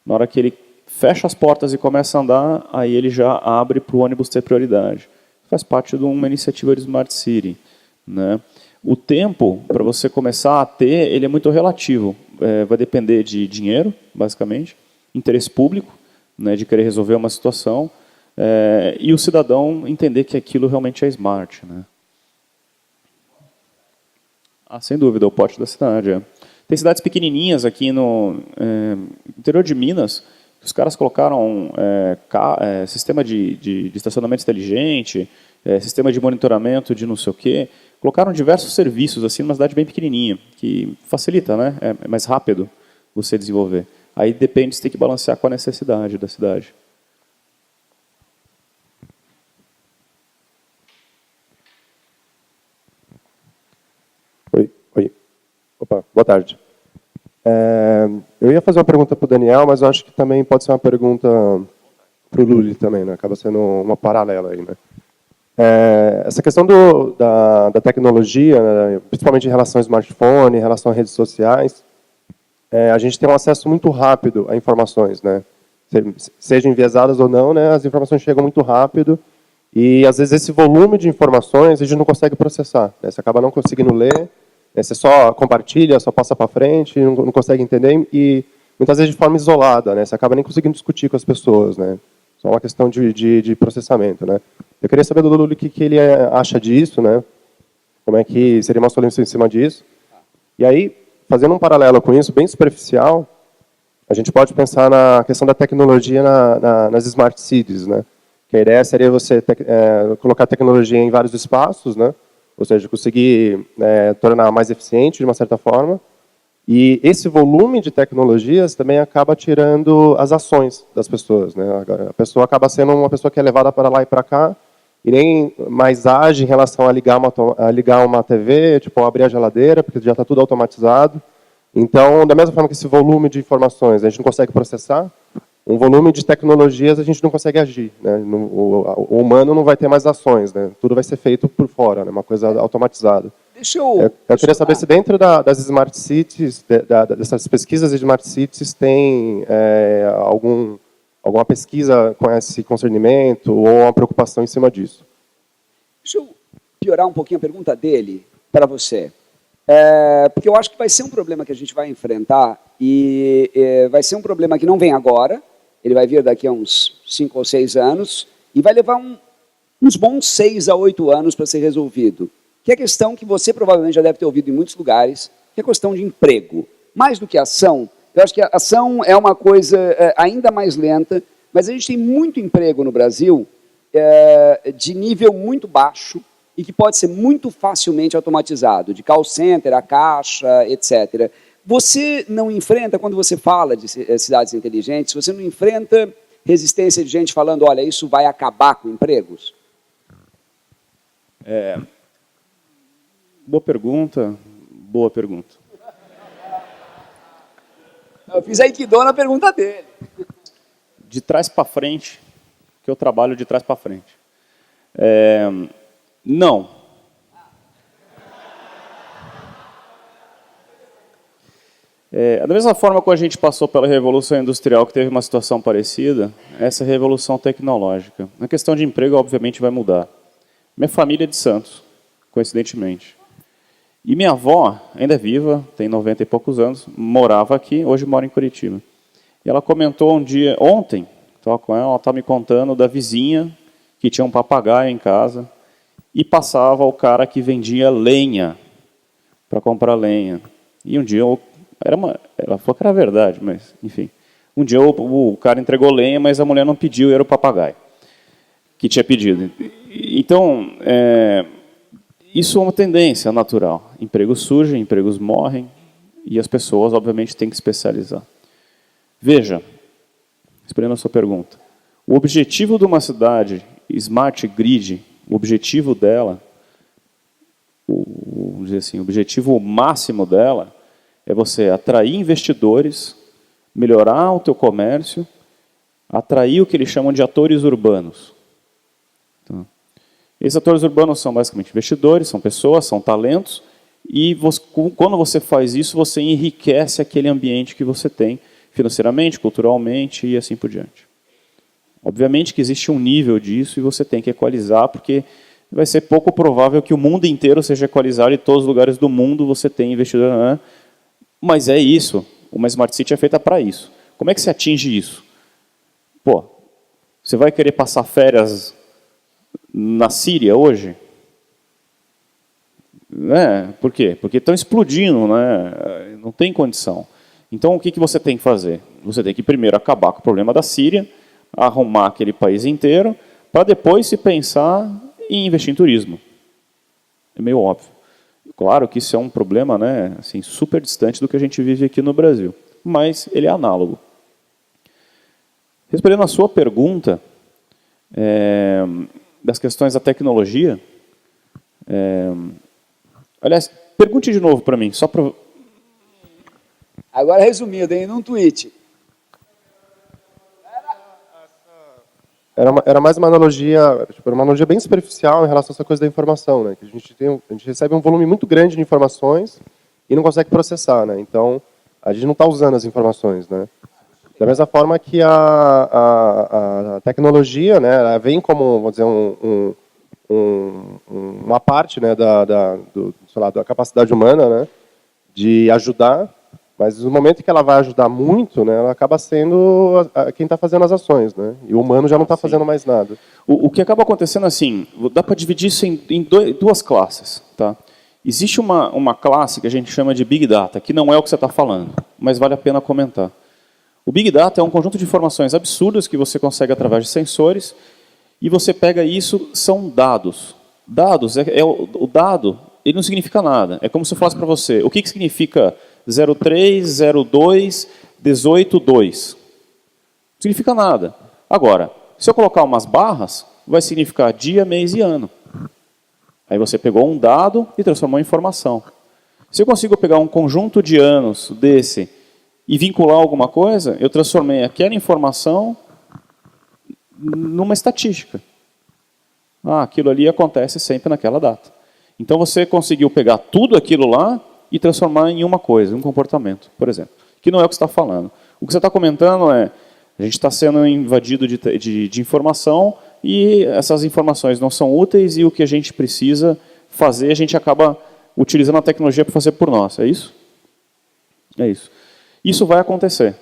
Na hora que ele fecha as portas e começa a andar, aí ele já abre para o ônibus ter prioridade. Faz parte de uma iniciativa de Smart City, né? O tempo para você começar a ter, ele é muito relativo. Vai depender de dinheiro, basicamente, interesse público, né, de querer resolver uma situação, e o cidadão entender que aquilo realmente é smart. Né? Sem dúvida, o porte da cidade. Tem cidades pequenininhas aqui no interior de Minas, que os caras colocaram sistema de estacionamento inteligente, sistema de monitoramento de não sei o quê. Colocaram diversos serviços assim numa cidade bem pequenininha, que facilita, né? É mais rápido você desenvolver. Aí depende, você tem que balancear com a necessidade da cidade. Oi. Opa, boa tarde. Eu ia fazer uma pergunta para o Daniel, mas eu acho que também pode ser uma pergunta para o Luli também, né? Acaba sendo uma paralela aí, né? Essa questão da tecnologia, né, principalmente em relação ao smartphone, em relação a redes sociais, a gente tem um acesso muito rápido a informações, né? Sejam enviesadas ou não, né, as informações chegam muito rápido e, às vezes, esse volume de informações a gente não consegue processar. Né? Você acaba não conseguindo ler, né, você só compartilha, só passa para frente, não consegue entender e muitas vezes de forma isolada, né? Você acaba nem conseguindo discutir com as pessoas, né? Só uma questão de processamento, né? Eu queria saber do Lulu o que ele acha disso, né? Como é que seria uma solução em cima disso. E aí, fazendo um paralelo com isso, bem superficial, a gente pode pensar na questão da tecnologia nas smart cities, né? Que a ideia seria você colocar tecnologia em vários espaços, né? Ou seja, conseguir tornar mais eficiente de uma certa forma. E esse volume de tecnologias também acaba tirando as ações das pessoas, né? A pessoa acaba sendo uma pessoa que é levada para lá e para cá e nem mais age em relação a ligar uma TV, tipo, abrir a geladeira, porque já está tudo automatizado. Então, da mesma forma que esse volume de informações a gente não consegue processar, um volume de tecnologias a gente não consegue agir, né? O humano não vai ter mais ações, né? Tudo vai ser feito por fora, né? Uma coisa automatizada. Eu queria saber se dentro das Smart Cities, dessas pesquisas de Smart Cities, tem alguma pesquisa com esse concernimento ou uma preocupação em cima disso. Deixa eu piorar um pouquinho a pergunta dele para você. Porque eu acho que vai ser um problema que a gente vai enfrentar e vai ser um problema que não vem agora, ele vai vir daqui a uns 5 ou 6 anos e vai levar uns bons 6 a 8 anos para ser resolvido. Que é a questão que você provavelmente já deve ter ouvido em muitos lugares, que é a questão de emprego. Mais do que ação, eu acho que a ação é uma coisa ainda mais lenta, mas a gente tem muito emprego no Brasil de nível muito baixo e que pode ser muito facilmente automatizado, de call center, a caixa, etc. Você não enfrenta, quando você fala de cidades inteligentes, você não enfrenta resistência de gente falando, olha, isso vai acabar com empregos? Boa pergunta, boa pergunta. Eu fiz aikido na pergunta dele. De trás para frente, que eu trabalho de trás para frente. Não. Da mesma forma que a gente passou pela Revolução Industrial, que teve uma situação parecida, essa revolução tecnológica. A questão de emprego, obviamente, vai mudar. Minha família é de Santos, coincidentemente. E minha avó, ainda é viva, tem 90 e poucos anos, morava aqui, hoje mora em Curitiba. E ela comentou um dia, ontem, estava com ela estava me contando da vizinha que tinha um papagaio em casa e passava o cara que vendia lenha para comprar lenha. E um dia, ela falou que era verdade, mas enfim. Um dia o cara entregou lenha, mas a mulher não pediu, era o papagaio que tinha pedido. Então, isso é uma tendência natural. Empregos surgem, empregos morrem, e as pessoas, obviamente, têm que especializar. Veja, respondendo a sua pergunta, o objetivo de uma cidade Smart Grid, o objetivo dela, vamos dizer assim, o objetivo máximo dela é você atrair investidores, melhorar o teu comércio, atrair o que eles chamam de atores urbanos. Esses atores urbanos são basicamente investidores, são pessoas, são talentos, e quando você faz isso, você enriquece aquele ambiente que você tem, financeiramente, culturalmente e assim por diante. Obviamente que existe um nível disso e você tem que equalizar, porque vai ser pouco provável que o mundo inteiro seja equalizado e em todos os lugares do mundo você tem investidor. Né? Mas é isso, uma Smart City é feita para isso. Como é que se atinge isso? Pô, você vai querer passar férias na Síria hoje? Por quê? Porque estão explodindo, né? Não tem condição. Então, o que você tem que fazer? Você tem que primeiro acabar com o problema da Síria, arrumar aquele país inteiro, para depois se pensar em investir em turismo. É meio óbvio. Claro que isso é um problema, né, assim, super distante do que a gente vive aqui no Brasil, mas ele é análogo. Respondendo à sua pergunta, das questões da tecnologia, aliás, pergunte de novo para mim, só para... Agora resumido, hein, num tweet. Era mais uma analogia, uma analogia bem superficial em relação a essa coisa da informação, né? Que a gente recebe um volume muito grande de informações e não consegue processar, né? Então, a gente não está usando as informações, né? Da mesma forma que a tecnologia, né, ela vem como, vamos dizer, uma parte, né, da capacidade humana, né, de ajudar, Mas no momento que ela vai ajudar muito, né, ela acaba sendo quem está fazendo as ações, né? E o humano já não está fazendo mais nada. O que acaba acontecendo assim, dá para dividir isso em duas classes. Tá? Existe uma classe que a gente chama de Big Data, que não é o que você está falando, mas vale a pena comentar. O Big Data é um conjunto de informações absurdas que você consegue através de sensores, e você pega isso, são dados. Dados, o dado, ele não significa nada. É como se eu falasse para você, o que significa 03, 02, 18, 2? Não significa nada. Agora, se eu colocar umas barras, vai significar dia, mês e ano. Aí você pegou um dado e transformou em informação. Se eu consigo pegar um conjunto de anos desse e vincular alguma coisa, eu transformei aquela informação numa estatística. Aquilo ali acontece sempre naquela data. Então você conseguiu pegar tudo aquilo lá e transformar em uma coisa, um comportamento, por exemplo. Que não é o que você está falando. O que você está comentando é, a gente está sendo invadido de informação e essas informações não são úteis e o que a gente precisa fazer, a gente acaba utilizando a tecnologia para fazer por nós. É isso? É isso. Isso vai acontecer.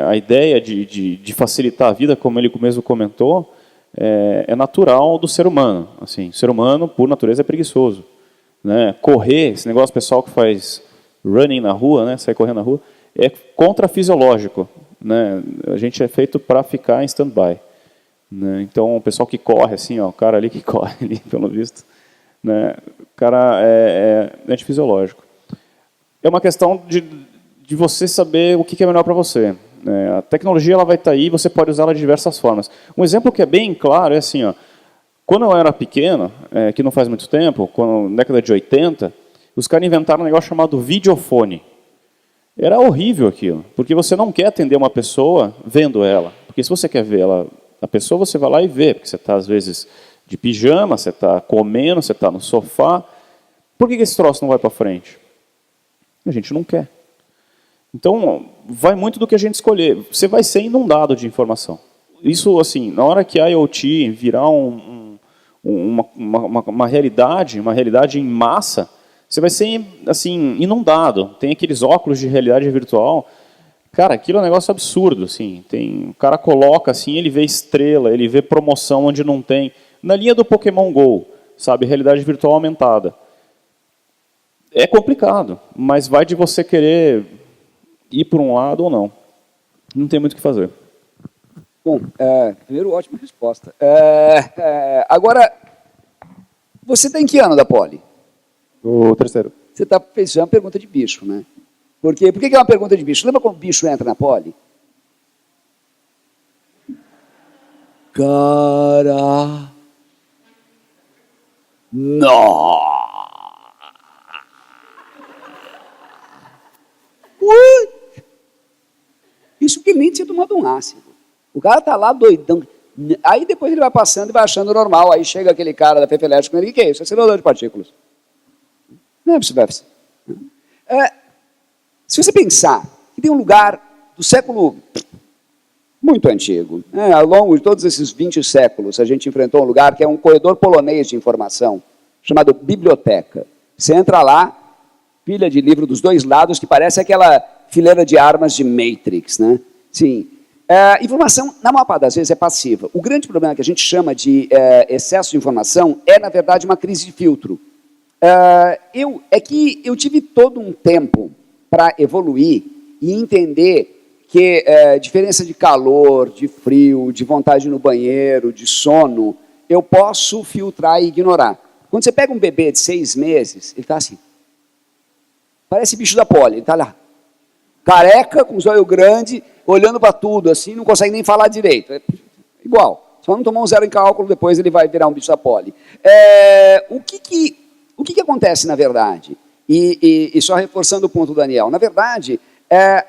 A ideia de facilitar a vida, como ele mesmo comentou, é natural do ser humano. Assim, o ser humano, por natureza, é preguiçoso. Né? Correr, esse negócio pessoal que faz running na rua, né, sair correndo na rua, é contrafisiológico. Né? A gente é feito para ficar em stand-by. Né? Então, o pessoal que corre, assim, ó, o cara ali que corre, ali, pelo visto, né? O cara é antifisiológico. É uma questão de você saber o que é melhor para você. A tecnologia ela vai estar aí, você pode usá-la de diversas formas. Um exemplo que é bem claro é assim, ó, quando eu era pequeno, que não faz muito tempo, na década de 80, os caras inventaram um negócio chamado videofone. Era horrível aquilo, porque você não quer atender uma pessoa vendo ela. Porque se você quer ver a pessoa, você vai lá e vê, porque você está, às vezes, de pijama, você está comendo, você está no sofá. Por que esse troço não vai para frente? A gente não quer. Então, vai muito do que a gente escolher. Você vai ser inundado de informação. Isso, assim, na hora que a IoT virar uma realidade em massa, você vai ser, assim, inundado. Tem aqueles óculos de realidade virtual. Cara, aquilo é um negócio absurdo, assim. O cara coloca, assim, ele vê estrela, ele vê promoção onde não tem. Na linha do Pokémon GO, sabe, realidade virtual aumentada. É complicado, mas vai de você querer ir por um lado ou não. Não tem muito o que fazer. Bom, primeiro, ótima resposta. Agora, você está em que ano da Poli? O terceiro. Você está fez uma pergunta de bicho, né? Por que é uma pergunta de bicho? Lembra quando o bicho entra na Poli? Cara... Não! Isso que nem tinha tomado um ácido. O cara tá lá doidão. Aí depois ele vai passando e vai achando normal. Aí chega aquele cara da Fefelete com ele, o que é isso? É acelerador de partículas. Não é possível. Se você pensar que tem um lugar do século muito antigo, ao longo de todos esses 20 séculos, a gente enfrentou um lugar que é um corredor polonês de informação, chamado biblioteca. Você entra lá, pilha de livro dos dois lados, que parece aquela fileira de armas de Matrix, né? Sim. Informação, na maior parte das vezes, é passiva. O grande problema que a gente chama de excesso de informação é, na verdade, uma crise de filtro. Eu tive todo um tempo para evoluir e entender que diferença de calor, de frio, de vontade no banheiro, de sono, eu posso filtrar e ignorar. Quando você pega um bebê de 6 meses, ele está assim. Parece bicho da Poli, ele está lá. Careca, com os olhos grandes, olhando para tudo, assim, não consegue nem falar direito. É igual. Só não tomar um 0 em cálculo, depois ele vai virar um bicho da Poli. O que acontece, na verdade? E só reforçando o ponto do Daniel. Na verdade,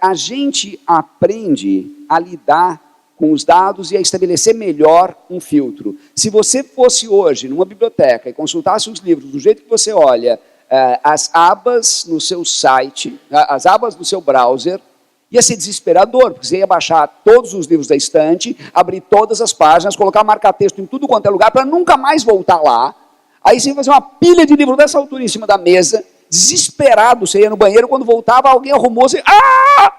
a gente aprende a lidar com os dados e a estabelecer melhor um filtro. Se você fosse hoje numa biblioteca e consultasse os livros do jeito que você olha, as abas no seu site, as abas no seu browser, ia ser desesperador, porque você ia baixar todos os livros da estante, abrir todas as páginas, colocar marca-texto em tudo quanto é lugar, para nunca mais voltar lá. Aí você ia fazer uma pilha de livro dessa altura em cima da mesa, desesperado, você ia no banheiro, quando voltava, alguém arrumou, você... Ah!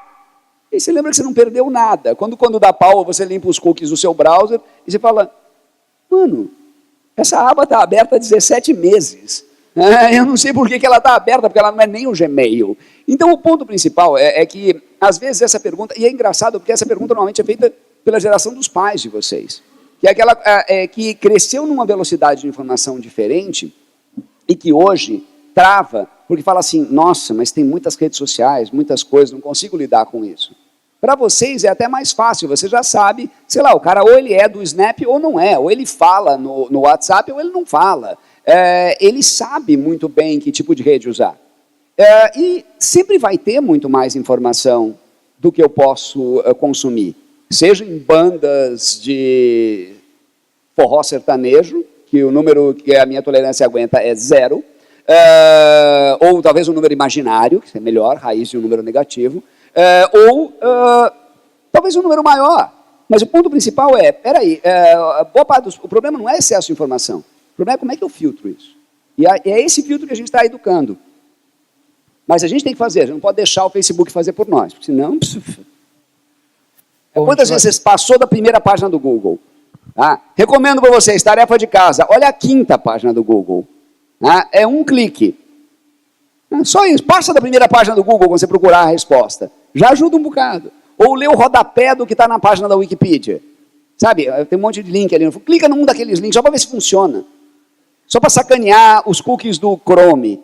E você lembra que você não perdeu nada. Quando dá pau, você limpa os cookies do seu browser e você fala, mano, essa aba está aberta há 17 meses. Eu não sei por que ela está aberta, porque ela não é nem o Gmail. Então, o ponto principal é que, às vezes, essa pergunta... E é engraçado, porque essa pergunta normalmente é feita pela geração dos pais de vocês. Que é aquela que cresceu numa velocidade de informação diferente e que hoje trava, porque fala assim, nossa, mas tem muitas redes sociais, muitas coisas, não consigo lidar com isso. Para vocês é até mais fácil, você já sabe, sei lá, o cara ou ele é do Snap ou não é, ou ele fala no WhatsApp ou ele não fala. Ele sabe muito bem que tipo de rede usar. E sempre vai ter muito mais informação do que eu posso consumir. Seja em bandas de forró sertanejo, que o número que a minha tolerância aguenta é 0, ou talvez um número imaginário, que é melhor, raiz de um número negativo, ou talvez um número maior. Mas o ponto principal é, peraí, o problema não é excesso de informação, o problema é como é que eu filtro isso. E é esse filtro que a gente está educando. Mas a gente tem que fazer, a gente não pode deixar o Facebook fazer por nós, porque senão... Quantas vezes você passou da primeira página do Google? Recomendo para vocês, tarefa de casa, olha a 5ª página do Google. É um clique. Só isso, passa da primeira página do Google quando você procurar a resposta. Já ajuda um bocado. Ou lê o rodapé do que está na página da Wikipedia. Sabe, tem um monte de link ali. Clica num daqueles links só para ver se funciona. Só para sacanear os cookies do Chrome.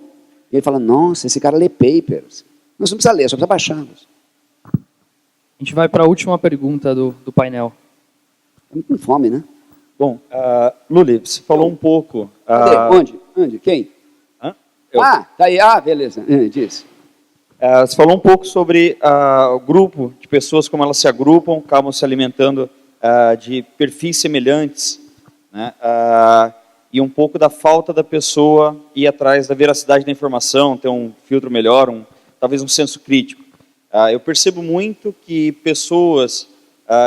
E ele fala, nossa, esse cara lê papers. Não, você não precisa ler, só precisa baixá-los. A gente vai para a última pergunta do painel. Estamos com fome, né? Bom, Luli, você falou um pouco... Cadê? Onde? Quem? Tá aí. Beleza. Diz. Você falou um pouco sobre o grupo de pessoas, como elas se agrupam, acabam se alimentando de perfis semelhantes, né? E um pouco da falta da pessoa ir atrás da veracidade da informação, ter um filtro melhor, talvez um senso crítico. Eu percebo muito que pessoas,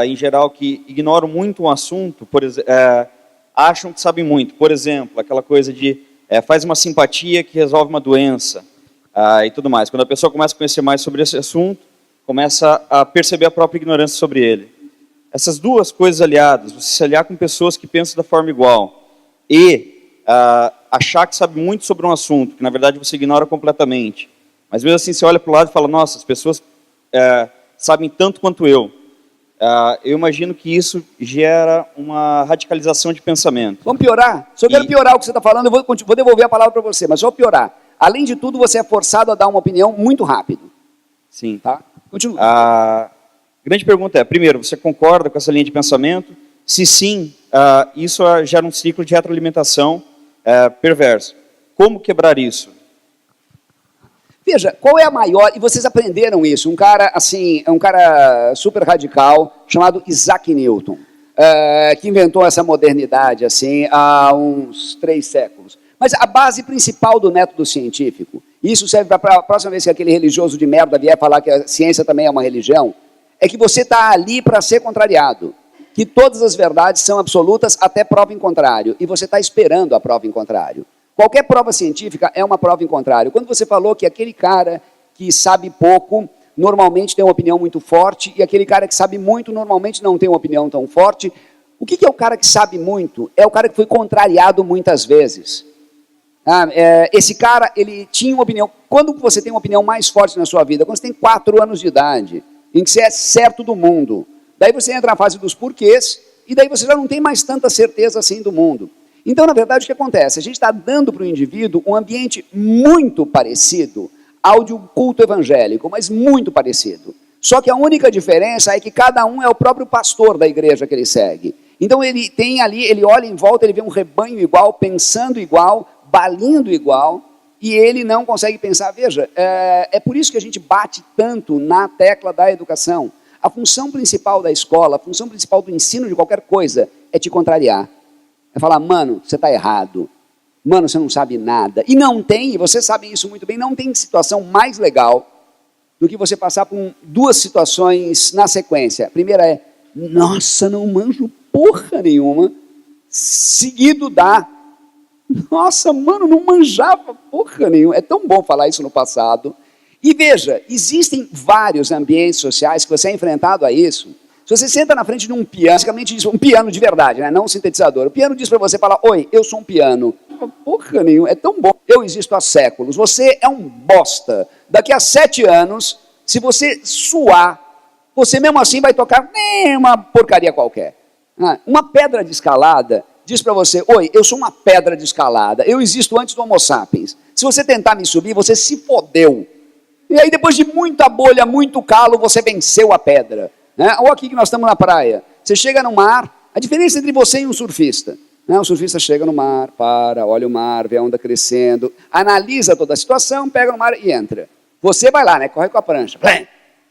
em geral, que ignoram muito um assunto, por exemplo, acham que sabem muito. Por exemplo, aquela coisa de faz uma simpatia que resolve uma doença e tudo mais. Quando a pessoa começa a conhecer mais sobre esse assunto, começa a perceber a própria ignorância sobre ele. Essas duas coisas aliadas, você se aliar com pessoas que pensam da forma igual e achar que sabe muito sobre um assunto, que na verdade você ignora completamente. Mas mesmo assim você olha para o lado e fala, nossa, as pessoas sabem tanto quanto eu. Eu imagino que isso gera uma radicalização de pensamento. Vamos piorar? Se eu quero piorar o que você está falando, eu vou devolver a palavra para você, mas só piorar. Além de tudo, você é forçado a dar uma opinião muito rápido. Sim. Tá? Continua. A grande pergunta é, primeiro, você concorda com essa linha de pensamento? Se sim, isso gera um ciclo de retroalimentação perverso. Como quebrar isso? Veja, qual é a maior... E vocês aprenderam isso. Um cara super radical, chamado Isaac Newton, que inventou essa modernidade assim, há uns 3 séculos. Mas a base principal do método científico, e isso serve para a próxima vez que aquele religioso de merda vier falar que a ciência também é uma religião, é que você está ali para ser contrariado. Que todas as verdades são absolutas até prova em contrário. E você está esperando a prova em contrário. Qualquer prova científica é uma prova em contrário. Quando você falou que aquele cara que sabe pouco, normalmente tem uma opinião muito forte, e aquele cara que sabe muito, normalmente não tem uma opinião tão forte, o que é o cara que sabe muito? É o cara que foi contrariado muitas vezes. Esse cara, ele tinha uma opinião... Quando você tem uma opinião mais forte na sua vida? Quando você tem 4 anos de idade, em que você é certo do mundo. Daí você entra na fase dos porquês, e daí você já não tem mais tanta certeza assim do mundo. Então, na verdade, o que acontece? A gente está dando para o indivíduo um ambiente muito parecido ao de um culto evangélico, mas muito parecido. Só que a única diferença é que cada um é o próprio pastor da igreja que ele segue. Então, ele tem ali, ele olha em volta, ele vê um rebanho igual, pensando igual, balindo igual, e ele não consegue pensar. Veja, é por isso que a gente bate tanto na tecla da educação. A função principal da escola, a função principal do ensino de qualquer coisa é te contrariar. É falar, mano, você está errado. Mano, você não sabe nada. E não tem, e vocês sabem isso muito bem, não tem situação mais legal do que você passar por 2 situações na sequência. A primeira é, nossa, não manjo porra nenhuma. Seguido da, Nossa, mano, não manjava porra nenhuma. É tão bom falar isso no passado. E veja, existem vários ambientes sociais que você é enfrentado a isso. Se você senta na frente de um piano, basicamente diz, um piano de verdade, né? Não um sintetizador. O piano diz para você, fala, oi, eu sou um piano. Porra nenhuma, é tão bom. Eu existo há séculos. Você é um bosta. Daqui a 7 anos, se você suar, você mesmo assim vai tocar uma porcaria qualquer. Uma pedra de escalada diz para você, oi, eu sou uma pedra de escalada. Eu existo antes do Homo sapiens. Se você tentar me subir, você se fodeu. E aí, depois de muita bolha, muito calo, você venceu a pedra. Ou aqui que nós estamos na praia. Você chega no mar, a diferença entre você e um surfista. O surfista chega no mar, para, olha o mar, vê a onda crescendo, analisa toda a situação, pega no mar e entra. Você vai lá, corre com a prancha.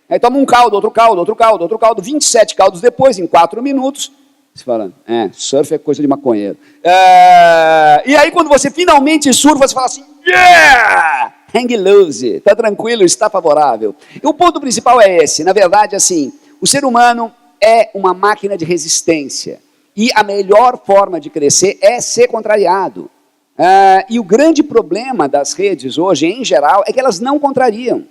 Aí toma um caldo, outro caldo, outro caldo, outro caldo, 27 caldos depois, em 4 minutos, você fala, surf é coisa de maconheiro. E aí, quando você finalmente surfa, você fala assim, yeah! Hang loose, está tranquilo, está favorável. E o ponto principal é esse, na verdade, assim, o ser humano é uma máquina de resistência. E a melhor forma de crescer é ser contrariado. E o grande problema das redes hoje, em geral, é que elas não contrariam.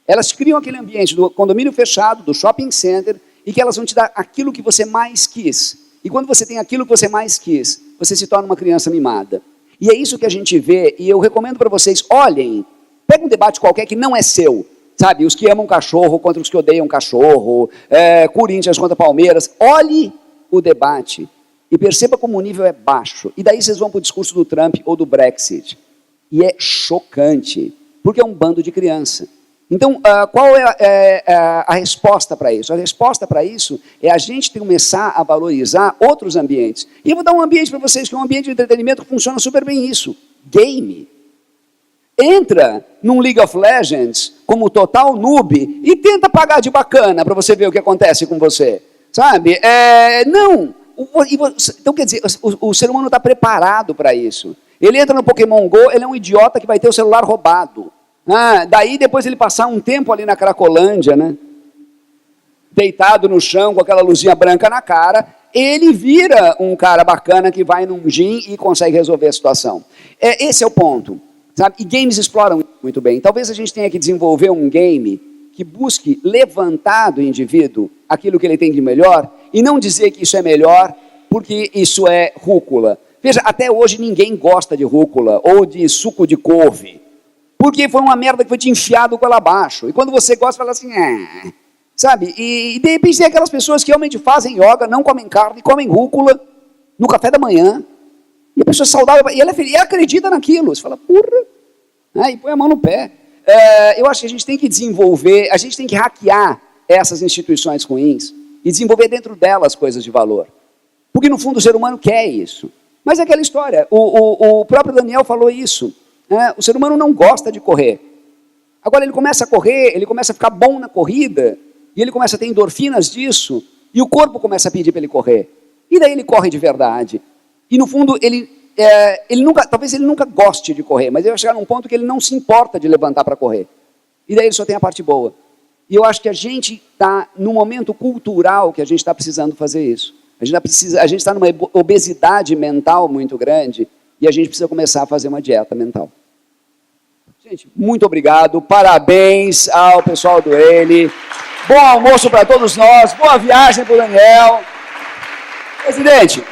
Elas criam aquele ambiente do condomínio fechado, do shopping center, e que elas vão te dar aquilo que você mais quis. E quando você tem aquilo que você mais quis, você se torna uma criança mimada. E é isso que a gente vê, e eu recomendo para vocês, olhem, pega um debate qualquer que não é seu, sabe? Os que amam cachorro contra os que odeiam cachorro, Corinthians contra Palmeiras. Olhe o debate e perceba como o nível é baixo. E daí vocês vão para o discurso do Trump ou do Brexit. E é chocante, porque é um bando de criança. Então, qual é a resposta para isso? A resposta para isso é a gente começar a valorizar outros ambientes. E eu vou dar um ambiente para vocês, que é um ambiente de entretenimento que funciona super bem isso. Game. Entra num League of Legends como total noob e tenta pagar de bacana para você ver o que acontece com você. Sabe? Não. Então, quer dizer, o ser humano está preparado para isso. Ele entra no Pokémon GO, ele é um idiota que vai ter o celular roubado. Daí, depois ele passar um tempo ali na Cracolândia, né? Deitado no chão com aquela luzinha branca na cara, ele vira um cara bacana que vai num gym e consegue resolver a situação. Esse é o ponto. Sabe? E games exploram muito bem. Talvez a gente tenha que desenvolver um game que busque levantar do indivíduo aquilo que ele tem de melhor e não dizer que isso é melhor porque isso é rúcula. Veja, até hoje ninguém gosta de rúcula ou de suco de couve, porque foi uma merda que foi te enfiado goela abaixo. E quando você gosta, fala assim, sabe? E de repente tem aquelas pessoas que realmente fazem yoga, não comem carne, comem rúcula no café da manhã. E a pessoa é saudável, e ela é feliz, e acredita naquilo. Você fala, porra, e põe a mão no pé. Eu acho que a gente tem que desenvolver, a gente tem que hackear essas instituições ruins e desenvolver dentro delas coisas de valor. Porque, no fundo, o ser humano quer isso. Mas é aquela história, o próprio Daniel falou isso. O ser humano não gosta de correr. Agora ele começa a correr, ele começa a ficar bom na corrida, e ele começa a ter endorfinas disso, e o corpo começa a pedir para ele correr. E daí ele corre de verdade. E, no fundo, talvez ele nunca goste de correr, mas ele vai chegar num ponto que ele não se importa de levantar para correr. E daí ele só tem a parte boa. E eu acho que a gente está num momento cultural que a gente está precisando fazer isso. A gente está numa obesidade mental muito grande e a gente precisa começar a fazer uma dieta mental. Gente, muito obrigado, parabéns ao pessoal do Ele. Bom almoço para todos nós, boa viagem para o Daniel. Presidente.